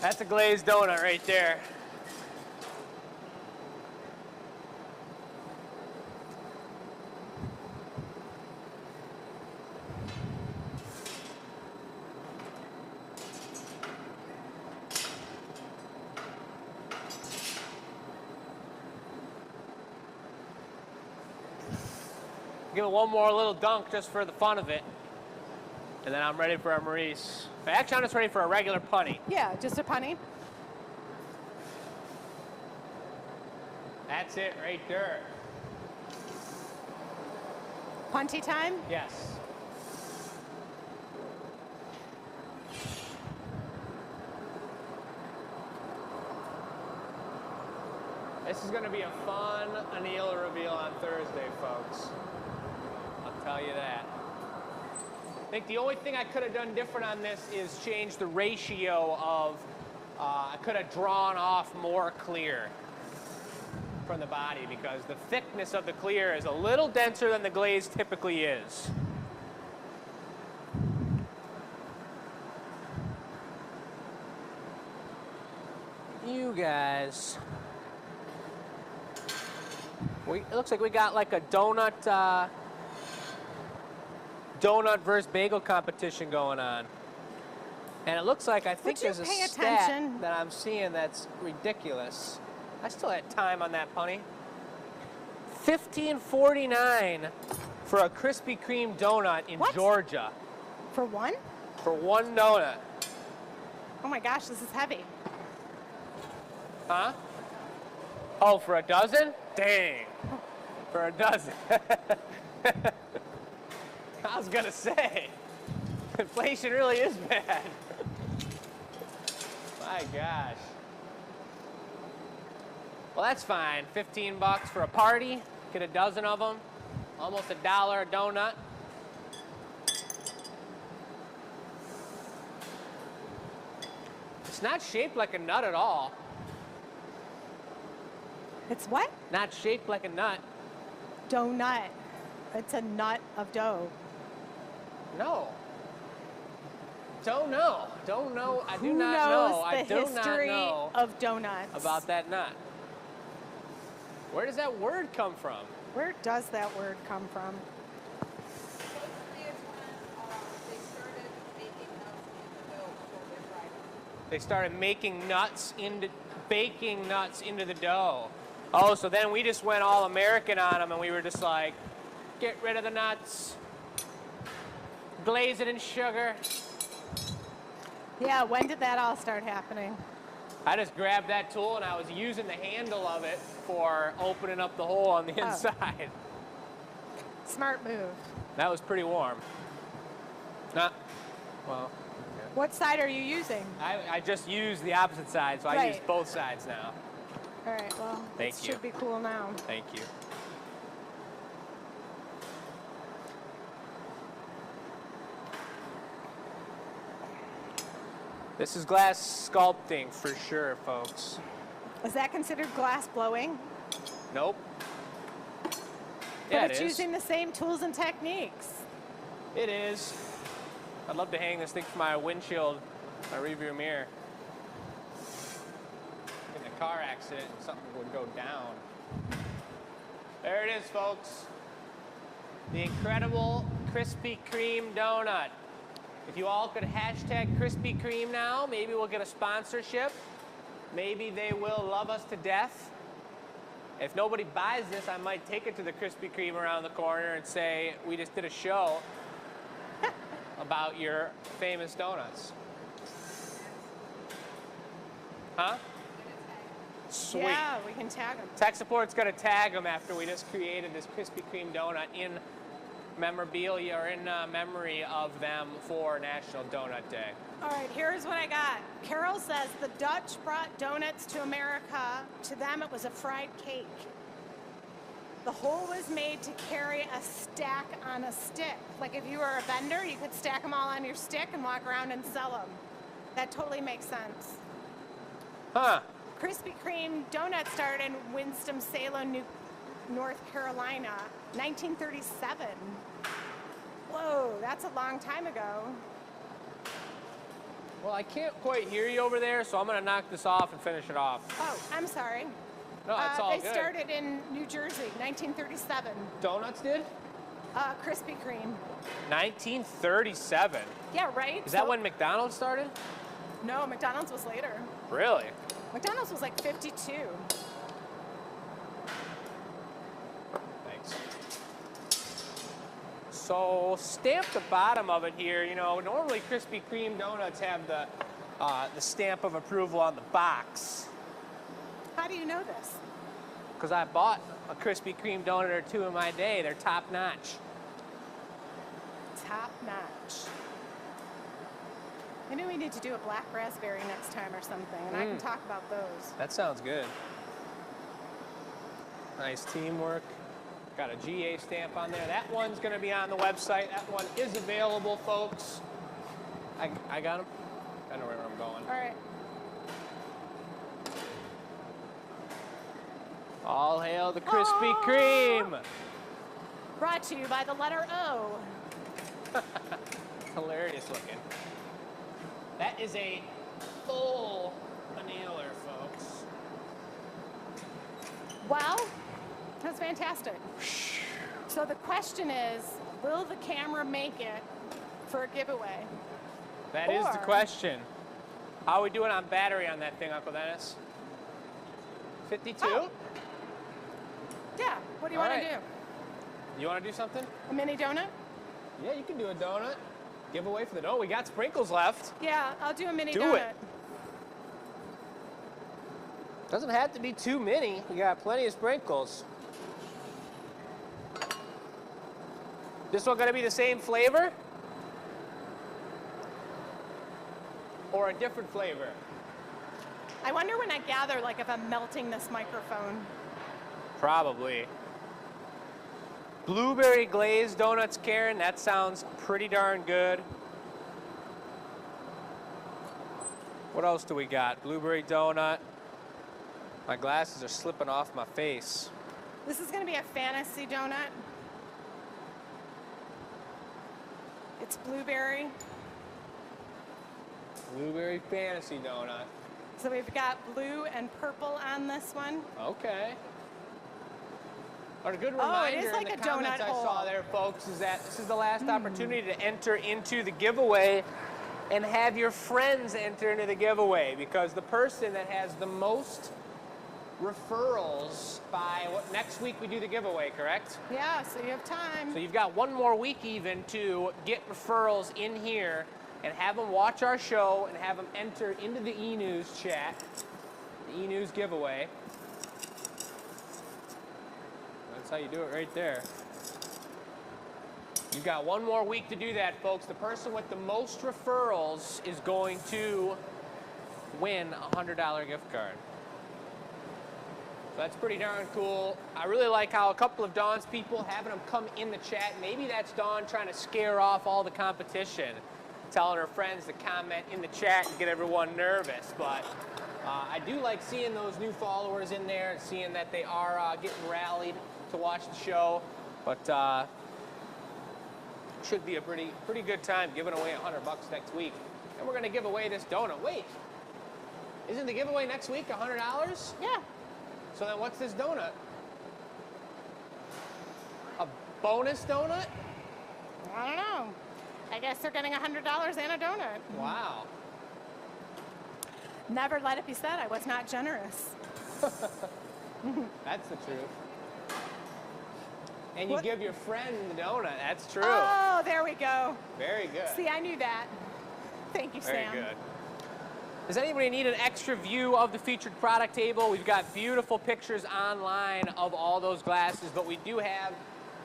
That's a glazed donut right there. Give it one more little dunk just for the fun of it. And then I'm ready for our Maurice. Actually, I'm just ready for a regular punny. Yeah, just a punny. That's it right there. Punty time? Yes. This is going to be a fun anneal reveal on Thursday, folks. I'll tell you that. I think the only thing I could have done different on this is change the ratio of, I could have drawn off more clear from the body because the thickness of the clear is a little denser than the glaze typically is. guys. It looks like we got like a donut versus bagel competition going on. And it looks like I think there's a stat that I'm seeing that's ridiculous. I still had time on that, punny. $15.49 for a Krispy Kreme donut in Georgia. For one? For one donut. Oh my gosh, this is heavy. Huh? Oh, for a dozen? Dang. For a dozen. I was gonna say, inflation really is bad. My gosh. Well, that's fine. 15 bucks for a party. Get a dozen of them. Almost $1 a donut. It's not shaped like a nut at all. It's what? Not shaped like a nut. Donut. It's a nut of dough. No. Don't know. Don't know. I do not know. I do not know. Who knows the history of donuts? About that nut. Where does that word come from? Where does that word come from? They started making nuts into, baking nuts into the dough. Oh, so then we just went all American on them and we were just like, get rid of the nuts, glaze it in sugar. Yeah, when did that all start happening? I just grabbed that tool and I was using the handle of it for opening up the hole on the inside. Smart move. That was pretty warm. Well. What side are you using? I just used the opposite side, so I use both sides now. All right, well, Thank you. Should be cool now. Thank you. This is glass sculpting for sure, folks. Is that considered glass blowing? Nope. But it's using the same tools and techniques. It is. I'd love to hang this thing from my windshield, my rearview mirror. In a car accident, something would go down. There it is, folks. The incredible Krispy Kreme donut. If you all could hashtag Krispy Kreme now, maybe we'll get a sponsorship. Maybe they will love us to death. If nobody buys this, I might take it to the Krispy Kreme around the corner and say, we just did a show about your famous donuts. Huh? Sweet. Yeah, we can tag them. Tech support's going to tag them after we just created this Krispy Kreme donut in memorabilia or in memory of them for National Donut Day. All right, here's what I got. Carol says the Dutch brought donuts to America. To them, it was a fried cake. The hole was made to carry a stack on a stick. Like if you were a vendor, you could stack them all on your stick and walk around and sell them. That totally makes sense. Huh. Krispy Kreme donuts started in Winston-Salem, North Carolina, 1937. Whoa, that's a long time ago. Well, I can't quite hear you over there, so I'm going to knock this off and finish it off. Oh, I'm sorry. No, it's all they good. started in New Jersey, 1937. Donuts did? Krispy Kreme. 1937? Yeah, right? Is that when McDonald's started? No, McDonald's was later. Really? McDonald's was like 52. Thanks. So stamp the bottom of it here. You know, normally Krispy Kreme donuts have the stamp of approval on the box. How do you know this? Because I bought a Krispy Kreme donut or two in my day. They're top notch. Top notch. Maybe we need to do a black raspberry next time or something, and I can talk about those. That sounds good. Nice teamwork. Got a GA stamp on there. That one's going to be on the website. That one is available, folks. I got them. I know where I'm going. All right. All hail the Krispy Kreme. Brought to you by the letter O. Hilarious looking. That is a full nailer, folks. was fantastic. So the question is, will the camera make it for a giveaway? That is the question. How are we doing on battery on that thing, Uncle Dennis? 52? Oh. Yeah, what do you want to do? You want to do something? A mini donut? Yeah, you can do a donut. Giveaway for the donut. We got sprinkles left. Yeah, I'll do a mini donut. Do it. Doesn't have to be too many. We got plenty of sprinkles. This one gonna be the same flavor? Or a different flavor? I wonder when I gather, like, if I'm melting this microphone. Probably. Blueberry glazed donuts, Karen. That sounds pretty darn good. What else do we got? Blueberry donut. My glasses are slipping off my face. This is gonna be a fantasy donut. It's blueberry. Blueberry fantasy donut. So we've got blue and purple on this one. Okay. But a good Oh, reminder it is like in a the comments donut I saw hole. there, folks, is that this is the last opportunity to enter into the giveaway and have your friends enter into the giveaway, because the person that has the most referrals by next week we do the giveaway, correct? Yeah, so you have time. So you've got one more week even to get referrals in here and have them watch our show and have them enter into the e-news chat, the e-news giveaway. That's how you do it right there. You've got one more week to do that, folks. The person with the most referrals is going to win a $100 gift card. So that's pretty darn cool. I really like how a couple of Dawn's people having them come in the chat. Maybe that's Dawn trying to scare off all the competition, telling her friends to comment in the chat and get everyone nervous. But I do like seeing those new followers in there and seeing that they are getting rallied to watch the show. But should be a pretty good time giving away $100 next week. And we're gonna give away this donut. Wait, isn't the giveaway next week $100? Yeah. So then what's this donut? A bonus donut? I don't know. I guess they're getting $100 and a donut. Wow. Never let it be said I was not generous. That's the truth. And you What? give your friend the donut. That's true. Oh, there we go. Very good. See, I knew that. Thank you, Very Sam. good. Does anybody need an extra view of the featured product table? We've got beautiful pictures online of all those glasses, but we do have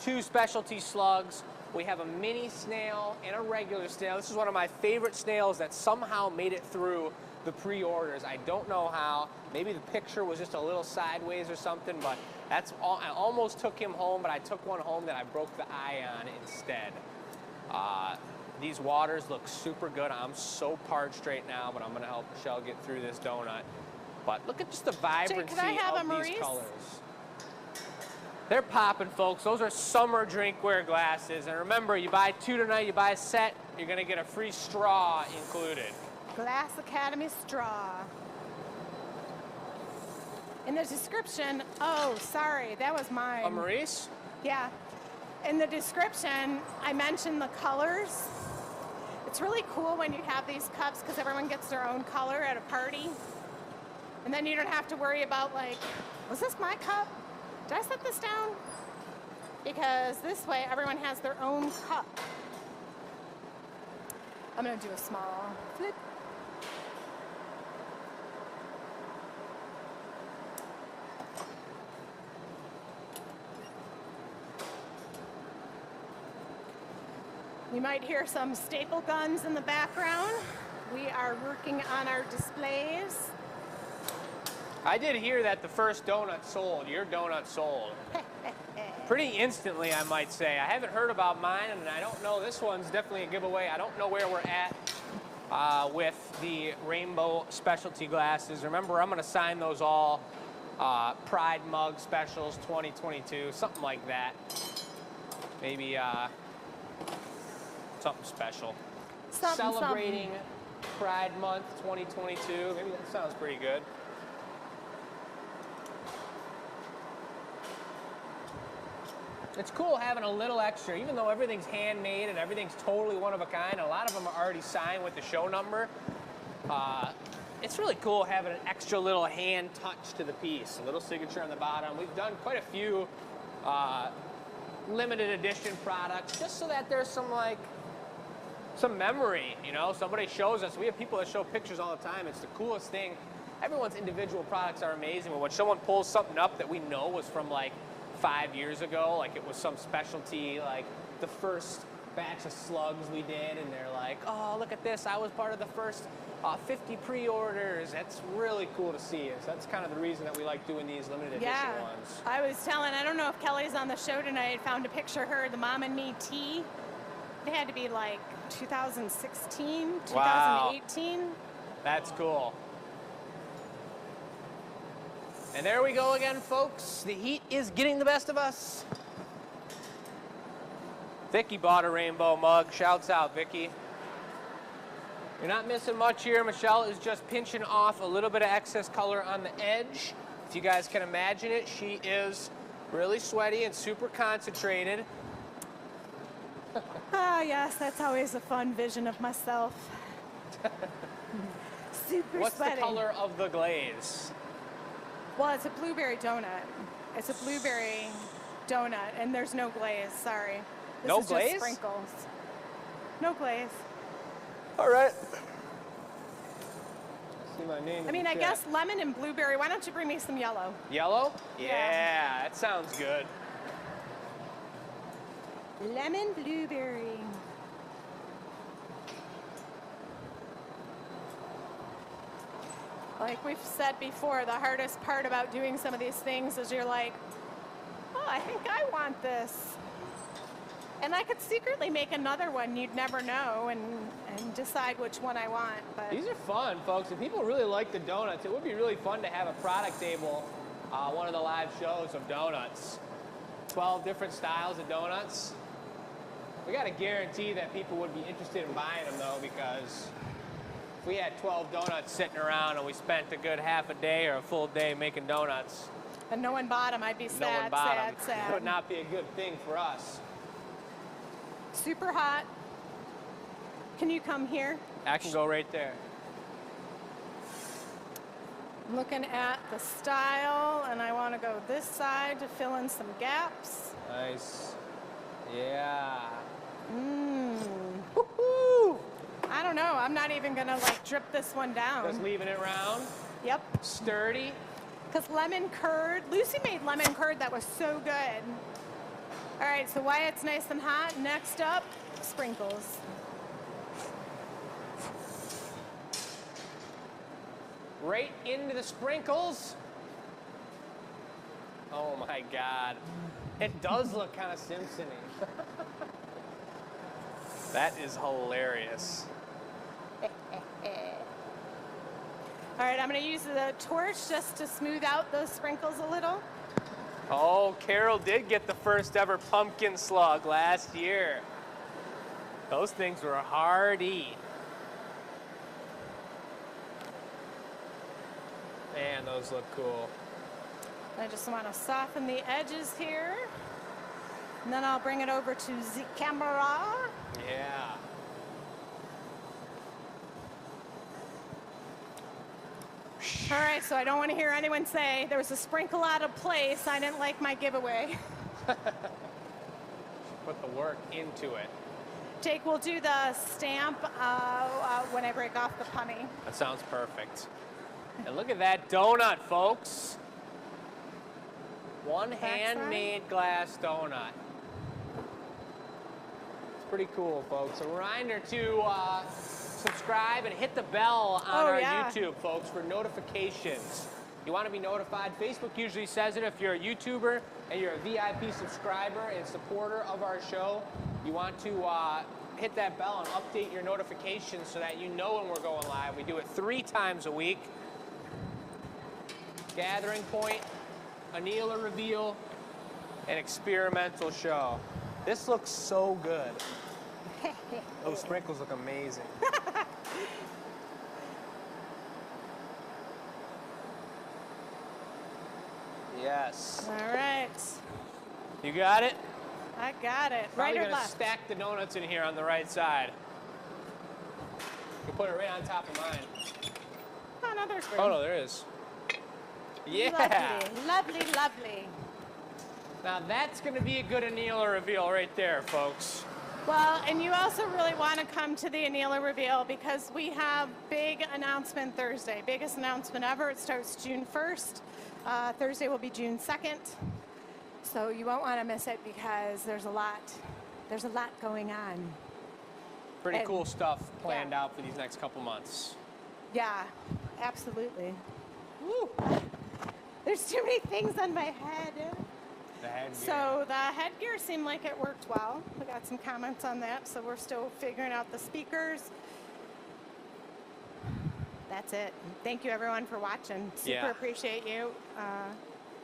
two specialty slugs. We have a mini snail and a regular snail. This is one of my favorite snails that somehow made it through the pre-orders. I don't know how. Maybe the picture was just a little sideways or something, but that's all. I almost took him home, but I took one home that I broke the eye on instead. These waters look super good. I'm so parched right now, but I'm gonna help Michelle get through this donut. But look at just the vibrancy I have of a these Maurice? colors. They're popping, folks. Those are summer drinkware glasses. And remember, you buy two tonight, you buy a set, you're gonna get a free straw included. Glass Academy straw. In the description, oh, sorry, that was mine. A Maurice? Yeah. In the description, I mentioned the colors. It's really cool when you have these cups because everyone gets their own color at a party. And then you don't have to worry about, like, was this my cup? Did I set this down? Because this way, everyone has their own cup. I'm gonna do a small flip. You might hear some staple guns in the background. We are working on our displays. I did hear that the first donut sold, your donut sold. Pretty instantly, I might say. I haven't heard about mine, and I don't know, this one's definitely a giveaway. I don't know where we're at with the rainbow specialty glasses. Remember, I'm gonna sign those all Pride Mug Specials 2022, something like that. Maybe something special. Celebrating Pride Month 2022. Maybe that sounds pretty good. It's cool having a little extra, even though everything's handmade and everything's totally one of a kind. A lot of them are already signed with the show number. It's really cool having an extra little hand touch to the piece, a little signature on the bottom. We've done quite a few limited edition products just so that there's some memory, you know. Somebody shows us. We have people that show pictures all the time. It's the coolest thing. Everyone's individual products are amazing, but when someone pulls something up that we know was from like 5 years ago, like it was some specialty, like the first batch of slugs we did, and they're like, oh, look at this, I was part of the first 50 pre-orders. That's really cool to see. So that's kind of the reason that we like doing these limited edition ones. I was telling, I don't know if Kelly's on the show tonight, found a picture of her, the Mom and Me tea. It had to be like 2016, 2018. Wow. That's cool. And there we go again, folks. The heat is getting the best of us. Vicky bought a rainbow mug. Shouts out, Vicky. You're not missing much here. Michelle is just pinching off a little bit of excess color on the edge. If you guys can imagine it, she is really sweaty and super concentrated. Ah, yes, that's always a fun vision of myself. Super What's sweaty. the color of the glaze? Well, it's a blueberry donut. It's a blueberry donut, and there's no glaze, sorry. This No is glaze? just sprinkles. No glaze. All right. See my name. I mean, I guess lemon and blueberry. Why don't you bring me some yellow? Yellow? Yeah. Yeah, that sounds good. Lemon blueberry. Like we've said before, the hardest part about doing some of these things is you're like, oh, I think I want this. And I could secretly make another one, you'd never know, and decide which one I want. But These are fun, folks. If people really like the donuts, it would be really fun to have a product table, one of the live shows of donuts. 12 different styles of donuts. We got to guarantee that people would be interested in buying them, though, because if we had 12 donuts sitting around and we spent a good half a day or a full day making donuts, and no one bought them, I'd be no one sad, bought sad, them. sad. It would not be a good thing for us. Super hot. Can you come here? I can go right there. I'm looking at the style, and I want to go this side to fill in some gaps. Nice. Yeah. Woohoo! I don't know. I'm not even gonna like drip this one down. Just leaving it round. Yep. Sturdy. Because lemon curd, Lucy made lemon curd that was so good. All right, so while it's nice and hot, next up, sprinkles. Right into the sprinkles. Oh my God. It does look kind of Simpson-y. That is hilarious. All right, I'm gonna use the torch just to smooth out those sprinkles a little. Oh, Carol did get the first ever pumpkin slug last year. Those things were hardy. Man, those look cool. I just want to soften the edges here. And then I'll bring it over to the camera. Yeah. All right, so I don't want to hear anyone say there was a sprinkle out of place. I didn't like my giveaway. Put the work into it. Jake, we'll do the stamp when I break off the punny. That sounds perfect. And look at that donut, folks. One handmade glass donut. It's pretty cool, folks. A reminder to subscribe and hit the bell on our YouTube, folks, for notifications. You want to be notified. Facebook usually says it. If you're a YouTuber and you're a VIP subscriber and supporter of our show, you want to hit that bell and update your notifications so that you know when we're going live. We do it 3 times a week. Gathering point, Anila reveal, and experimental show. This looks so good. Those sprinkles look amazing. Yes. All right. You got it? I got it. Probably Right or gonna left? stack the donuts in here on the right side. You put it right on top of mine. Oh, no, there's room. Oh no, there is. Yeah. Lovely, lovely, lovely. Now that's gonna be a good annealer reveal right there, folks. Well, and you also really want to come to the annealer reveal because we have big announcement Thursday. Biggest announcement ever. It starts June 1st. Thursday will be June 2nd. So you won't want to miss it because there's a lot going on. Pretty cool stuff planned out for these next couple months. Yeah, absolutely. Woo. There's too many things on my head. The headgear. So the headgear seemed like it worked well. We got some comments on that, so we're still figuring out the speakers. That's it. Thank you everyone for watching. Super appreciate you.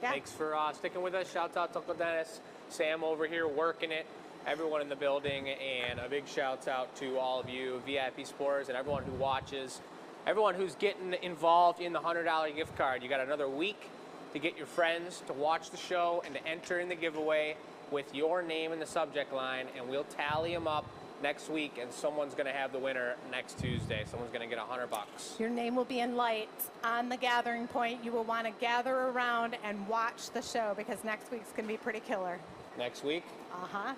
Thanks for sticking with us. Shout out to Uncle Dennis, Sam over here working it, everyone in the building, and a big shout out to all of you VIP supporters and everyone who watches, everyone who's getting involved in the $100 gift card. You got another week to get your friends to watch the show and to enter in the giveaway with your name in the subject line, and we'll tally them up next week, and someone's going to have the winner next Tuesday. Someone's going to get $100. Your name will be in lights on the gathering point. You will want to gather around and watch the show because next week's going to be pretty killer. Next week? Uh-huh.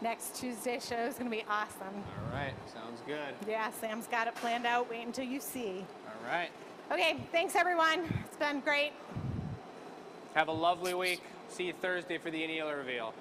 Next Tuesday's show is going to be awesome. All right. Sounds good. Yeah, Sam's got it planned out. Wait until you see. All right. Okay, thanks everyone. It's been great. Have a lovely week. See you Thursday for the annealer reveal.